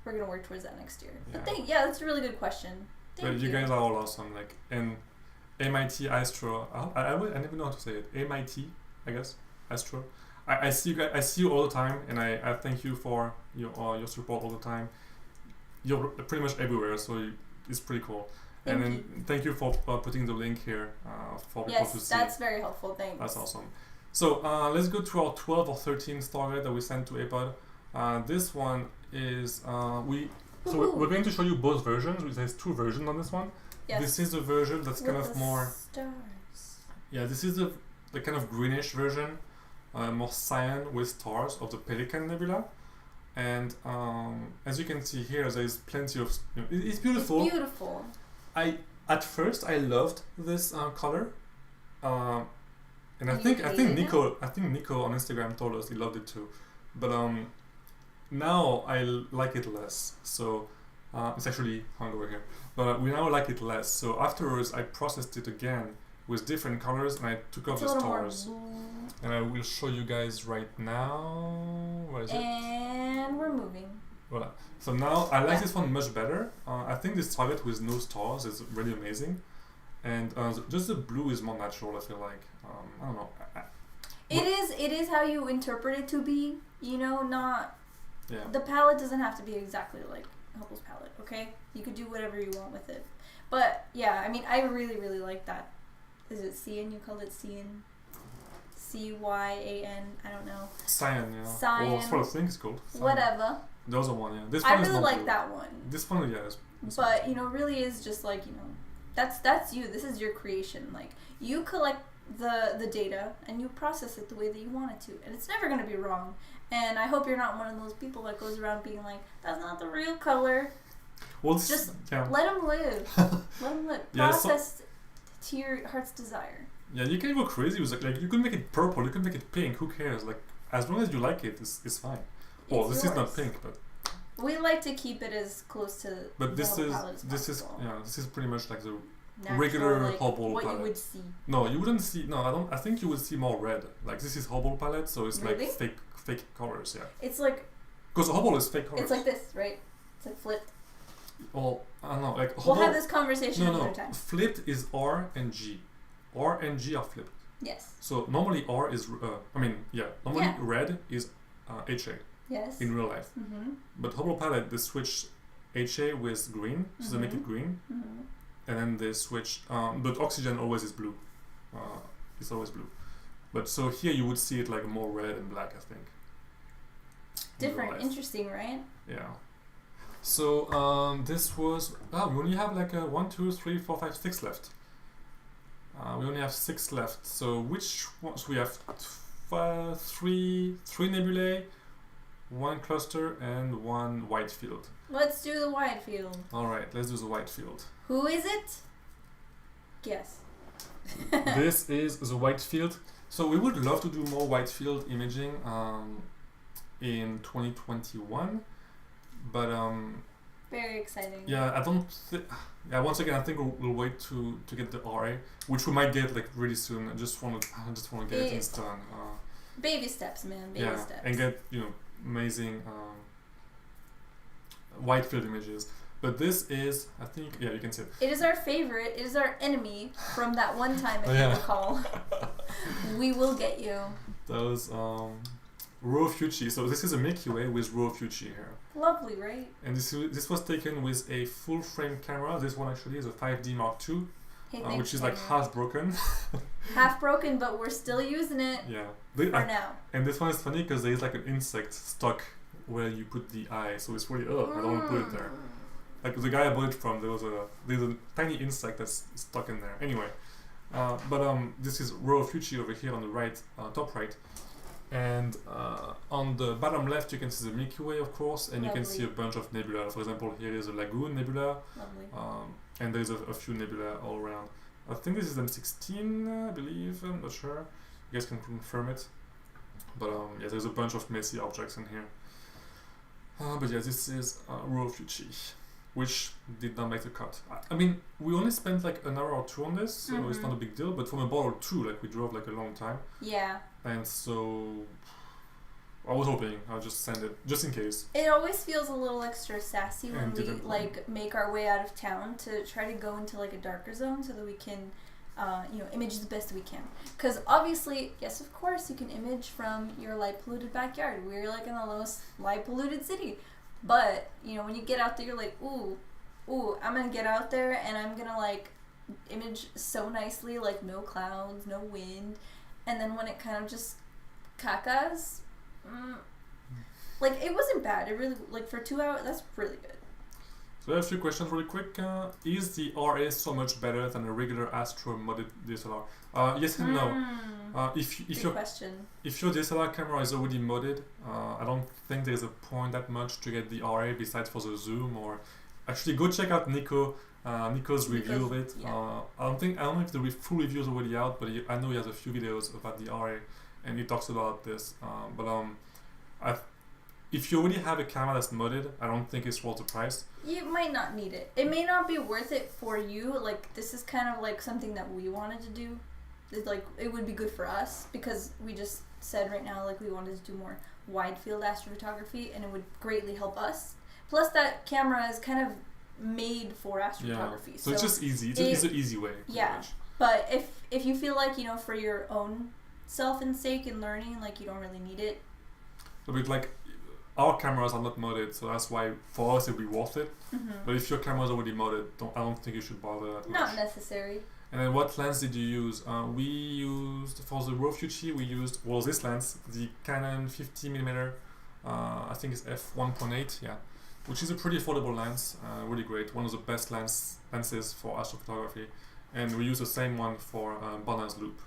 Speaker 2: we're gonna work towards that next year.
Speaker 1: Yeah.
Speaker 2: But that's a really good question. Thank you.
Speaker 1: You guys are all awesome. Like, and MIT Astro, I never know how to say it. MIT, I guess, Astro. I see you guys. I see you all the time, and I thank you for your support all the time. You're pretty much everywhere, so it's pretty cool. Thank you for putting the link here for people to see.
Speaker 2: Yes, that's very helpful. Thanks.
Speaker 1: That's awesome. So let's go to our 12 or 13 target that we sent to Apod. This one is we're going to show you both versions. There's two versions on this one.
Speaker 2: Yes.
Speaker 1: This is the version that's
Speaker 2: With
Speaker 1: kind of
Speaker 2: the
Speaker 1: more.
Speaker 2: stars.
Speaker 1: Yeah, this is the kind of greenish version, more cyan with stars of the Pelican nebula. And as you can see here, there is plenty of. It's beautiful.
Speaker 2: It's beautiful.
Speaker 1: At first I loved this color, and I
Speaker 2: You
Speaker 1: think
Speaker 2: hated it
Speaker 1: Nico on Instagram told us he loved it too, but now I like it less. So it's actually hung over here, but we now like it less. So afterwards I processed it again with different colors, and I took off the stars, and I will show you guys right now. Where is it?
Speaker 2: And we're moving.
Speaker 1: Voilà. So now I like this one much better. I think this target with no stars is really amazing, and just the blue is more natural. I feel like I don't know.
Speaker 2: It is how you interpret it to be. You know, not.
Speaker 1: Yeah.
Speaker 2: The palette doesn't have to be exactly like Hubble's palette. Okay, you could do whatever you want with it. But yeah, I mean, I really like that. Is it cyan? You called it cyan. CYAN. I don't know.
Speaker 1: Cyan, yeah.
Speaker 2: Cyan.
Speaker 1: Well, that's what I think it's called. Cyan.
Speaker 2: Whatever.
Speaker 1: The other one, yeah. This
Speaker 2: I
Speaker 1: one is
Speaker 2: really
Speaker 1: not
Speaker 2: like
Speaker 1: blue.
Speaker 2: that one.
Speaker 1: This one, yeah.
Speaker 2: But you know, really is just like, you know, that's you. This is your creation. Like, you collect the data and you process it the way that you want it to, and it's never gonna be wrong. And I hope you're not one of those people that goes around being like, that's not the real color.
Speaker 1: Well,
Speaker 2: Just
Speaker 1: yeah.
Speaker 2: let them live. Let them live.
Speaker 1: Yeah,
Speaker 2: Process to your heart's desire.
Speaker 1: Yeah, you can go crazy with like you can make it purple, you can make it pink. Who cares? Like as long as you like it, it's fine. Well,
Speaker 2: It's
Speaker 1: this is not
Speaker 2: yours.
Speaker 1: pink, but
Speaker 2: We like to keep it as close to
Speaker 1: but this
Speaker 2: the
Speaker 1: is
Speaker 2: palette as
Speaker 1: this is
Speaker 2: possible.
Speaker 1: yeah this is pretty much like the
Speaker 2: Natural,
Speaker 1: regular
Speaker 2: like,
Speaker 1: Hubble
Speaker 2: what
Speaker 1: palette.
Speaker 2: you would see.
Speaker 1: No, you wouldn't see. No, I don't. I think you would see more red. Like this is Hubble palette, so it's
Speaker 2: Really?
Speaker 1: like fake colors. Yeah,
Speaker 2: It's like
Speaker 1: because Hubble is fake colors.
Speaker 2: it's like this, right? It's like flipped.
Speaker 1: Well, I don't know. Like
Speaker 2: We'll
Speaker 1: Hubble.
Speaker 2: have this conversation
Speaker 1: No,
Speaker 2: another
Speaker 1: no.
Speaker 2: time.
Speaker 1: Flipped is R and G. R and G are flipped.
Speaker 2: Yes.
Speaker 1: So normally R is. Normally
Speaker 2: Yeah.
Speaker 1: red is HA
Speaker 2: Yes.
Speaker 1: in real life.
Speaker 2: Mm-hmm.
Speaker 1: But Hubble palette they switch HA with green, so they make it green,
Speaker 2: Mm-hmm.
Speaker 1: and then they switch. But oxygen always is blue. It's always blue. But so here you would see it like more red and black, I think. in real
Speaker 2: Different,
Speaker 1: life.
Speaker 2: interesting, right?
Speaker 1: Yeah. So this was. We only have like 1, 2, 3, 4, 5, 6 left. We only have 6 left. So which ones we have? Three nebulae, 1 cluster, and 1 white field.
Speaker 2: Let's do the wide field.
Speaker 1: All right, let's do the white field.
Speaker 2: Who is it? Guess.
Speaker 1: This is the white field. So we would love to do more white field imaging in 2021, but
Speaker 2: Very exciting.
Speaker 1: yeah, I don't. Once again, I think we'll wait to get the RA, which we might get like really soon. I just want to get it done.
Speaker 2: Baby steps, man. Baby steps.
Speaker 1: And get amazing white field images. But this is, I think, you can see it.
Speaker 2: It is our favorite. It is our enemy from that one time, if
Speaker 1: Yeah.
Speaker 2: you recall. We will get you.
Speaker 1: Those Rho Fuji. So this is a Milky Way with Rho Fuji here.
Speaker 2: Lovely, right?
Speaker 1: And this was taken with a full frame camera. This one actually is a 5D Mark II,
Speaker 2: Hey, thanks,
Speaker 1: which is like
Speaker 2: Taylor.
Speaker 1: half broken.
Speaker 2: Half broken, but we're still using it
Speaker 1: Yeah.
Speaker 2: for now.
Speaker 1: And this one is funny because there is like an insect stuck where you put the eye. So it's really, I don't want to put it there. Like the guy I bought it from, there's a tiny insect that's stuck in there. Anyway, this is Rho Fuji over here on the right, top right. And on the bottom left, you can see the Milky Way, of course, and you can see a bunch of nebula. For example, here is a Lagoon Nebula,
Speaker 2: Lovely.
Speaker 1: and there's a few nebula all around. I think this is M16, I believe. I'm not sure. You guys can confirm it. But there's a bunch of messy objects in here. But yeah, this is Rho Fuji, which did not make the cut. I mean, we only spent like an hour or 2 on this, so it's not a big deal. But from a bottle 2, like we drove like a long time.
Speaker 2: Yeah.
Speaker 1: And so I was hoping I'll just send it just in case.
Speaker 2: It always feels a little extra sassy when
Speaker 1: And
Speaker 2: we
Speaker 1: different.
Speaker 2: like make our way out of town to try to go into like a darker zone so that we can image the best we can. Because obviously, yes, of course, you can image from your light polluted backyard. We're like in the lowest light polluted city. But, when you get out there, you're like, ooh, I'm going to get out there and I'm going to like image so nicely, like no clouds, no wind. And then when it kind of just cacas, like it wasn't bad. It really, like for 2 hours, that's really good.
Speaker 1: So I have a few questions really quick. Is the RA so much better than a regular Astro modded DSLR? Yes and no.
Speaker 2: Good question.
Speaker 1: If your DSLR camera is already modded, I don't think there's a point that much to get the RA besides for the zoom. Or actually, go check out Nico's review of it.
Speaker 2: Yeah.
Speaker 1: I don't know if the full review is already out, but I know he has a few videos about the RA, and he talks about this. If you already have a camera that's modded, I don't think it's worth the price.
Speaker 2: You might not need it. It may not be worth it for you. Like, this is kind of like something that we wanted to do. It's like, it would be good for us because we just said right now, like, we wanted to do more wide field astrophotography, and it would greatly help us. Plus, that camera is kind of made for astrophotography.
Speaker 1: Yeah. So it's just easy. It's an easy way.
Speaker 2: Yeah. But if you feel like, for your own self and sake and learning, like, you don't really need it.
Speaker 1: So it's like, our cameras are not modded, so that's why for us it would be worth it.
Speaker 2: Mm-hmm.
Speaker 1: But if your camera is already modded, I don't think you should bother that much.
Speaker 2: Not necessary.
Speaker 1: And then what lens did you use? We used, for the raw fuji, this lens, the Canon 50mm, I think it's f1.8, yeah, which is a pretty affordable lens, really great, one of the best lenses for astrophotography. And we use the same one for Bonner's loop.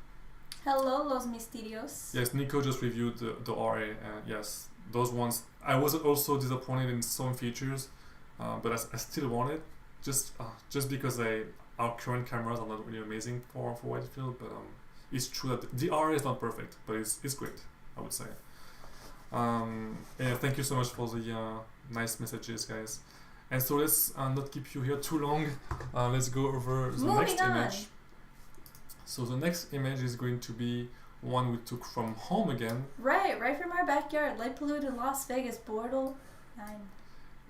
Speaker 2: Hello, los misterios.
Speaker 1: Yes, Nico just reviewed the RA, yes, those ones. I was also disappointed in some features, but I still want it, just because our current cameras are not really amazing for wide field, but it's true that the RA is not perfect, but it's great, I would say. Thank you so much for the nice messages, guys. And so let's not keep you here too long. Let's go over the next image. So the next image is going to be one we took from home again. Right
Speaker 2: from our backyard, light polluted Las Vegas, Portal 9.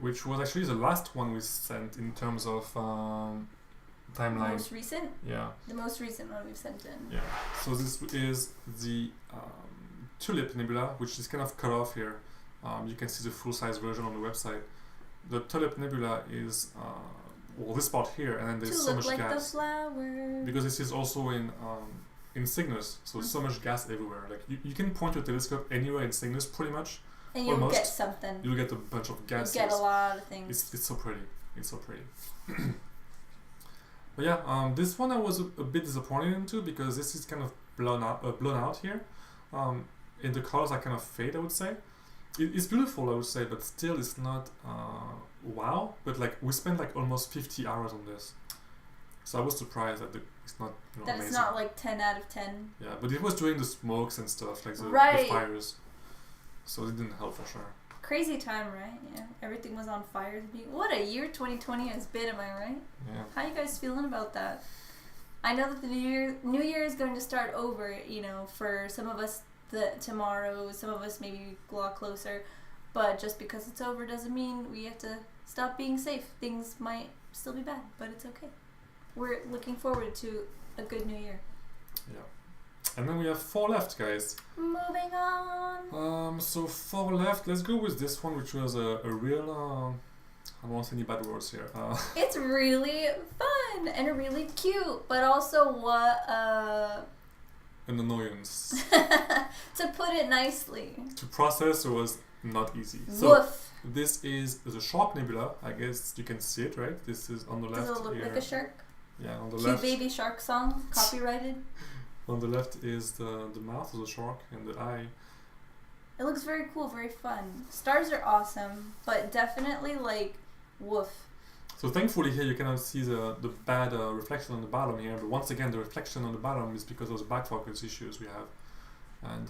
Speaker 1: Which was actually the last one we sent in terms of timeline.
Speaker 2: The most recent?
Speaker 1: Yeah.
Speaker 2: The most recent one we've sent in.
Speaker 1: Yeah. So this is the Tulip nebula, which is kind of cut off here. You can see the full-size version on the website. The Tulip nebula is this part here, and then there's so much gas. The flower. Because this is also in Cygnus, so much gas everywhere. Like you can point your telescope anywhere in Cygnus, pretty much.
Speaker 2: And you'll get something.
Speaker 1: You'll get a bunch of gases.
Speaker 2: You get a lot of things.
Speaker 1: It's so pretty. It's so pretty. But yeah, this one I was a bit disappointed into because this is kind of blown out here. And the colors are kind of fade, I would say. It's beautiful, I would say, but still it's not wow. But like we spent like almost 50 hours on this, so I was surprised that it's not
Speaker 2: that
Speaker 1: amazing.
Speaker 2: It's not like 10 out of 10.
Speaker 1: Yeah, but it was during the smokes and stuff, like the fires, so it didn't help for sure.
Speaker 2: Crazy time, right? Yeah, everything was on fire. What a year 2020 has been, am I right?
Speaker 1: Yeah.
Speaker 2: How are you guys feeling about that? I know that the new year is going to start over. For some of us tomorrow, some of us maybe a lot closer, but just because it's over doesn't mean we have to stop being safe. Things might still be bad, but it's okay. We're looking forward to a good new year.
Speaker 1: Yeah. And then we have 4 left, guys.
Speaker 2: Moving on.
Speaker 1: So 4 left. Let's go with this one, which was a real. I don't want to say any bad words here.
Speaker 2: It's really fun and really cute, but also what
Speaker 1: an annoyance.
Speaker 2: To put it nicely.
Speaker 1: To process was not easy.
Speaker 2: So
Speaker 1: this is the Shark Nebula. I guess you can see it, right? This is on the left.
Speaker 2: Does it look
Speaker 1: here.
Speaker 2: like a shark?
Speaker 1: Yeah, on the
Speaker 2: left. Cute baby shark song, copyrighted.
Speaker 1: On the left is the mouth of the shark and the eye.
Speaker 2: It looks very cool, very fun. Stars are awesome, but definitely like woof.
Speaker 1: So thankfully here you cannot see the bad reflection on the bottom here, but once again the reflection on the bottom is because of the back focus issues we have. And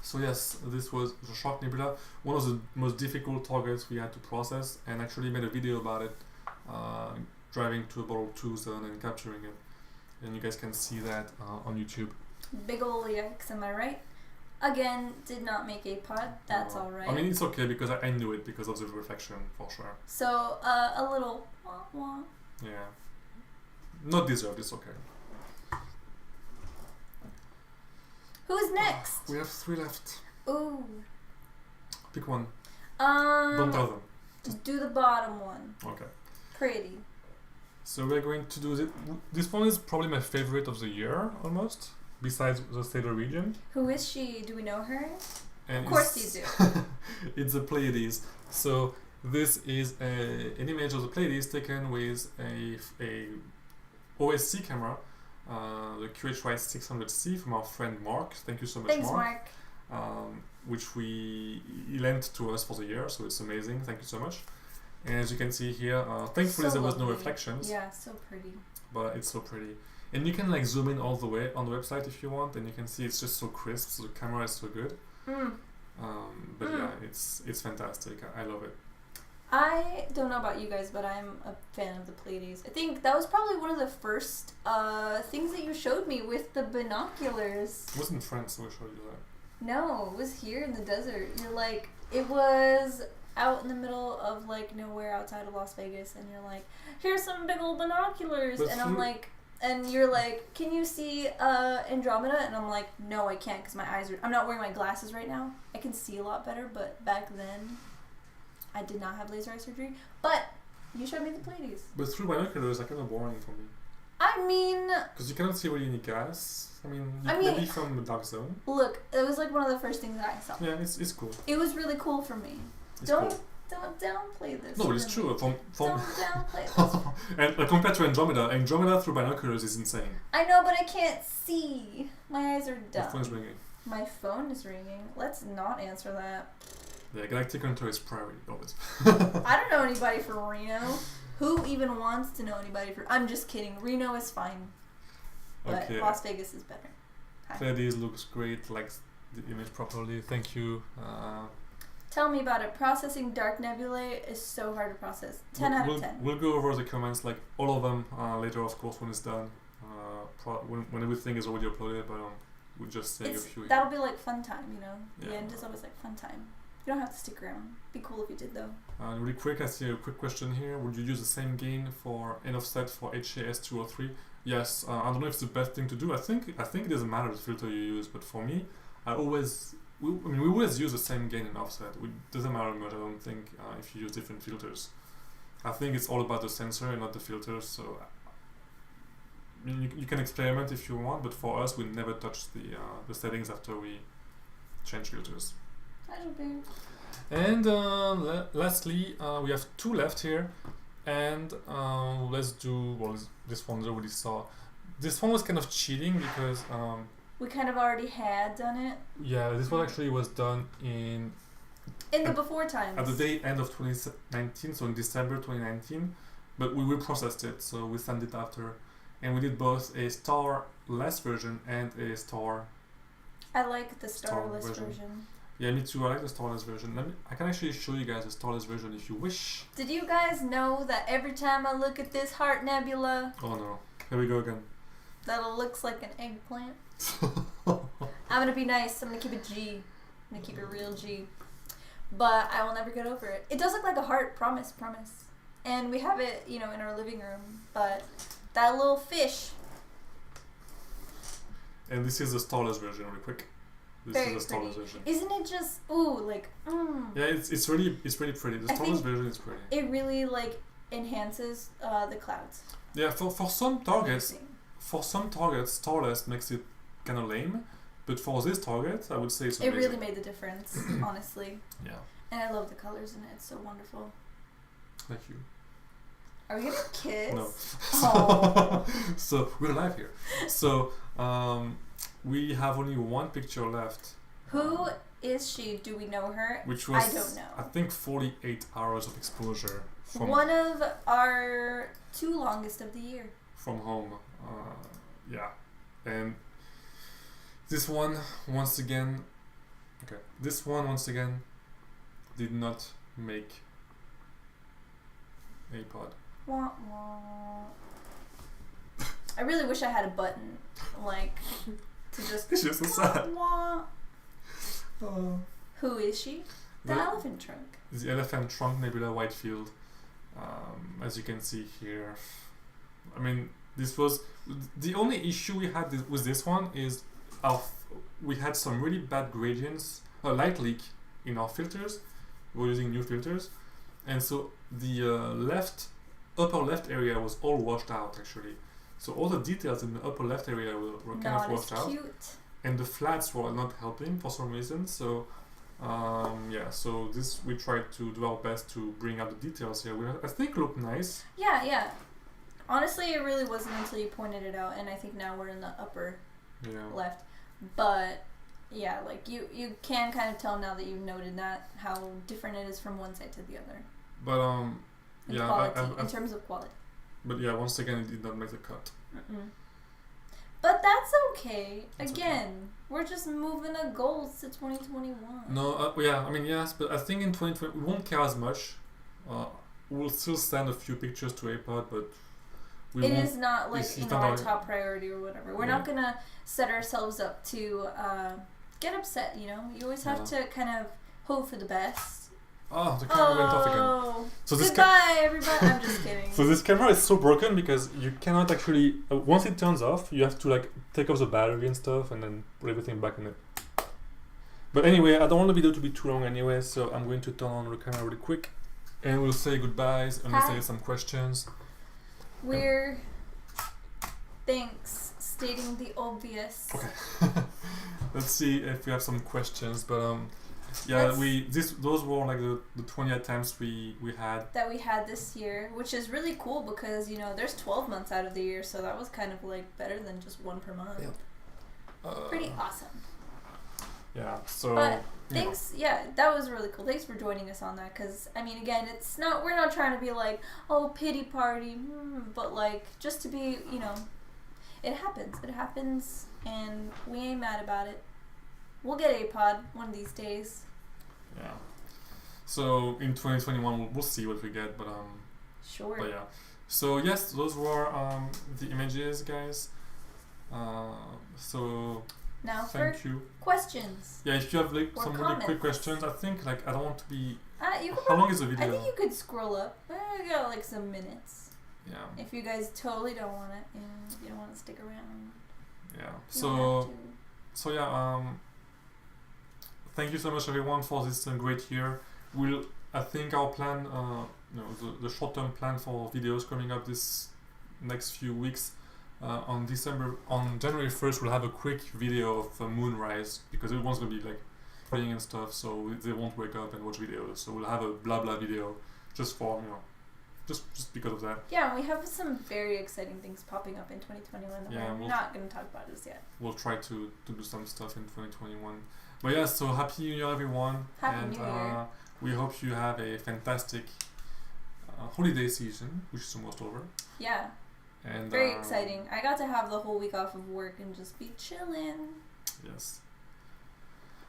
Speaker 1: so yes, this was the Shark Nebula, one of the most difficult targets we had to process, and actually made a video about it, driving to a Bottle 2 zone and capturing it. And you guys can see that on YouTube.
Speaker 2: Big ol' yikes, am I right? Again, did not make APOD. That's alright.
Speaker 1: I mean, it's okay because I knew it because of the reflection, for sure.
Speaker 2: So, a little wah-wah.
Speaker 1: Yeah. Not deserved, it's okay.
Speaker 2: Who's next?
Speaker 1: We have 3 left.
Speaker 2: Ooh.
Speaker 1: Pick one. Don't tell them.
Speaker 2: Just do the bottom one.
Speaker 1: Okay.
Speaker 2: Pretty.
Speaker 1: So we're going to do this one is probably my favorite of the year, almost. Besides the Stellar region.
Speaker 2: Who is she? Do we know her?
Speaker 1: And
Speaker 2: of course you do.
Speaker 1: It's the Pleiades. So This is an image of the Pleiades taken with a OSC camera, the QHY600C from our friend Mark. Thank you so much,
Speaker 2: Thanks, Mark.
Speaker 1: Which he lent to us for the year, so it's amazing. Thank you so much. And as you can see here, thankfully
Speaker 2: So
Speaker 1: there was no
Speaker 2: lovely.
Speaker 1: reflections.
Speaker 2: Yeah, so pretty.
Speaker 1: But it's so pretty. And you can like zoom in all the way on the website if you want, and you can see it's just so crisp. So the camera is so good. But yeah, it's fantastic. I love it.
Speaker 2: I don't know about you guys, but I'm a fan of the Pleiades. I think that was probably one of the first things that you showed me with the binoculars.
Speaker 1: It wasn't France who showed you that.
Speaker 2: No, it was here in the desert. You're like, it was out in the middle of like nowhere outside of Las Vegas, and you're like, here's some big old binoculars,
Speaker 1: But
Speaker 2: and I'm like, and you're like, can you see Andromeda? And I'm like, no, I can't because my eyes are. I'm not wearing my glasses right now. I can see a lot better, but back then, I did not have laser eye surgery. But you showed me the Pleiades.
Speaker 1: But through binoculars, are kind of boring for me.
Speaker 2: I mean,
Speaker 1: Because you cannot see really any gas. I mean, maybe from the dark zone.
Speaker 2: look, it was like one of the first things that I saw.
Speaker 1: Yeah, it's cool.
Speaker 2: It was really cool for me.
Speaker 1: It's
Speaker 2: Don't
Speaker 1: cool.
Speaker 2: downplay this.
Speaker 1: No, but it's
Speaker 2: for
Speaker 1: true.
Speaker 2: me.
Speaker 1: From
Speaker 2: Don't downplay this.
Speaker 1: and compared to Andromeda through binoculars is insane.
Speaker 2: I know, but I can't see. My eyes are
Speaker 1: The phone's
Speaker 2: dumb.
Speaker 1: ringing.
Speaker 2: My phone is ringing. Let's not answer that.
Speaker 1: Yeah, Galactic Hunter is priority always.
Speaker 2: I don't know anybody for Reno. Who even wants to know anybody for? I'm just kidding. Reno is fine, but
Speaker 1: Okay.
Speaker 2: Las Vegas is better. Hi.
Speaker 1: Pleiades looks great. Likes the image properly. Thank you.
Speaker 2: Tell me about it. Processing dark nebulae is so hard to process. 10 out of 10.
Speaker 1: We'll go over the comments, like all of them, later, of course, when it's done. When everything is already uploaded, but we're just saying a few here.
Speaker 2: That'll be like fun time, you know? The
Speaker 1: Yeah.
Speaker 2: end is always like fun time. You don't have to stick around. Be cool if you did, though.
Speaker 1: Really quick, I see a quick question here. Would you use the same gain for an offset for HAS203? Yes. I don't know if it's the best thing to do. I think it doesn't matter the filter you use, but for me, we always use the same gain and offset. It doesn't matter much. I don't think if you use different filters. I think it's all about the sensor and not the filters. So I mean, you can experiment if you want, but for us, we never touch the settings after we change filters. And lastly, we have two left here, and let's do this one I already saw. This one was kind of cheating because
Speaker 2: We kind of already had done it.
Speaker 1: yeah, this one actually was done in
Speaker 2: the before times.
Speaker 1: at the end of 2019, so in December 2019, but we reprocessed it, so we sent it after, and we did both a star-less version and a star.
Speaker 2: I like the starless
Speaker 1: version.
Speaker 2: version.
Speaker 1: Yeah, me too. I like the starless version. I can actually show you guys the starless version if you wish.
Speaker 2: Did you guys know that every time I look at this heart nebula,
Speaker 1: Oh no, here we go again.
Speaker 2: that it looks like an eggplant? I'm gonna be nice. I'm gonna keep it G. I'm gonna keep it real G. But I will never get over it. It does look like a heart, promise. And we have it, in our living room. But that little fish.
Speaker 1: And this is the starless version, real quick. This
Speaker 2: Very
Speaker 1: is the starless
Speaker 2: pretty.
Speaker 1: version.
Speaker 2: Isn't it just
Speaker 1: Yeah, it's really pretty. The
Speaker 2: I
Speaker 1: starless
Speaker 2: think
Speaker 1: version is pretty.
Speaker 2: it really enhances the clouds.
Speaker 1: Yeah, for some targets,
Speaker 2: Amazing.
Speaker 1: starless makes it kind of lame, but for this target, I would say it's
Speaker 2: It
Speaker 1: amazing.
Speaker 2: really made the difference, honestly.
Speaker 1: Yeah,
Speaker 2: And I love the colors in it. It's so wonderful.
Speaker 1: thank you.
Speaker 2: Are we gonna kiss?
Speaker 1: No.
Speaker 2: Oh.
Speaker 1: So we're live here. So we have only one picture left.
Speaker 2: Who is she? Do we know her?
Speaker 1: Which was,
Speaker 2: I don't know.
Speaker 1: I think 48 hours of exposure from
Speaker 2: One of our 2 longest of the year.
Speaker 1: from home. Yeah, and this one once again did not make Apod.
Speaker 2: Wah, wah. I really wish I had a button, to just.
Speaker 1: It's just so sad.
Speaker 2: Wah. Who is she? The elephant trunk.
Speaker 1: The elephant trunk nebula Whitefield. As you can see here, I mean, this was the only issue we had with this one is we had some really bad gradients, light leak in our filters. We're using new filters, and so the upper left area was all washed out actually. So all the details in the upper left area were kind of washed out,
Speaker 2: Cute.
Speaker 1: and the flats were not helping for some reason. So Yeah, so this we tried to do our best to bring out the details here. I think look nice.
Speaker 2: Yeah. Honestly, it really wasn't until you pointed it out, and I think now we're in the upper left. But yeah, like you can kind of tell now that you've noted that how different it is from one side to the other.
Speaker 1: But
Speaker 2: in terms of quality.
Speaker 1: But yeah, once again, it did not make the cut.
Speaker 2: But that's okay. Again, we're just moving our goals to 2021.
Speaker 1: No, yeah, I mean, yes, but I think in 2020 we won't care as much. We'll still send a few pictures to Apod, but
Speaker 2: it is not like our top priority or whatever. We're not gonna set ourselves up to get upset. You always have to kind of hope for the best.
Speaker 1: Oh, the camera went off again. So
Speaker 2: goodbye, everybody. I'm just kidding.
Speaker 1: So this camera is so broken because you cannot actually once it turns off, you have to like take off the battery and stuff and then put everything back in it. But anyway, I don't want the video to be too long anyway, so I'm going to turn on the camera really quick, and we'll say goodbyes unless there is some questions.
Speaker 2: Thanks, stating the obvious.
Speaker 1: Okay. Let's see if we have some questions, but those were like the 20 attempts we had
Speaker 2: this year, which is really cool because there's 12 months out of the year, so that was kind of like better than just one per month. Pretty awesome.
Speaker 1: Yeah. So.
Speaker 2: But thanks. Yeah, that was really cool. Thanks for joining us on that. Because I mean, again, we're not trying to be like, oh, pity party, but like just to be, it happens. It happens, and we ain't mad about it. We'll get Apod one of these days.
Speaker 1: Yeah. So in 2021, we'll see what we get, but
Speaker 2: Sure.
Speaker 1: But yeah. So yes, those were the images, guys. So.
Speaker 2: Now
Speaker 1: thank you.
Speaker 2: Questions.
Speaker 1: Yeah, if you have like some really quick questions, I think like I don't want to be.
Speaker 2: How
Speaker 1: long is the video?
Speaker 2: I think you could scroll up. We got like some minutes.
Speaker 1: Yeah.
Speaker 2: If you guys totally don't want it, and you don't want to stick around.
Speaker 1: Yeah. So yeah. Thank you so much everyone for this great year. I think our plan, the short-term plan for videos coming up this next few weeks. On January 1st, we'll have a quick video of moonrise because everyone's gonna be like playing and stuff, so they won't wake up and watch videos. So we'll have a blah blah video just for just because of that.
Speaker 2: Yeah, we have some very exciting things popping up in 2021 that we're not gonna talk about just yet.
Speaker 1: We'll try to do some stuff in 2021. But yeah, so happy New Year, everyone!
Speaker 2: Happy New Year!
Speaker 1: We hope you have a fantastic holiday season, which is almost over.
Speaker 2: Yeah.
Speaker 1: And
Speaker 2: very exciting. I got to have the whole week off of work and just be chilling.
Speaker 1: Yes.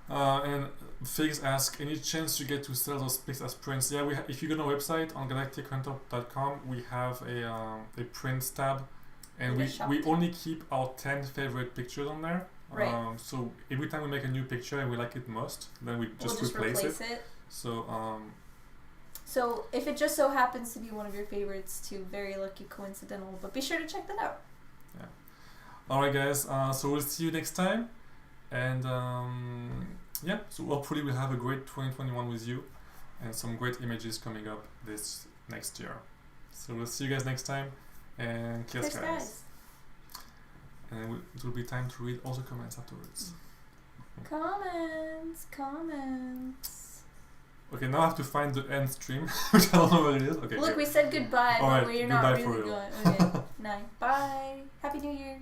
Speaker 1: And Figs ask, any chance you get to sell those pics as prints? Yeah, if you go to our website on galactichunter.com, we have a prints tab, and we only keep our 10 favorite pictures on there.
Speaker 2: Right.
Speaker 1: So every time we make a new picture and we like it most, then we'll just replace it.
Speaker 2: So if it just so happens to be one of your favorites, too, very lucky coincidental, but be sure to check that out.
Speaker 1: Yeah. Alright guys, so we'll see you next time, and so hopefully we'll have a great 2021 with you, and some great images coming up this next year. So we'll see you guys next time, and cheers guys. And it will be time to read all the comments afterwards.
Speaker 2: Comments.
Speaker 1: Okay, now I have to find the end stream, which I don't know what it is. Okay.
Speaker 2: Look, we said goodbye, but we're not really
Speaker 1: for real.
Speaker 2: going. Okay, night. Bye. Happy New Year.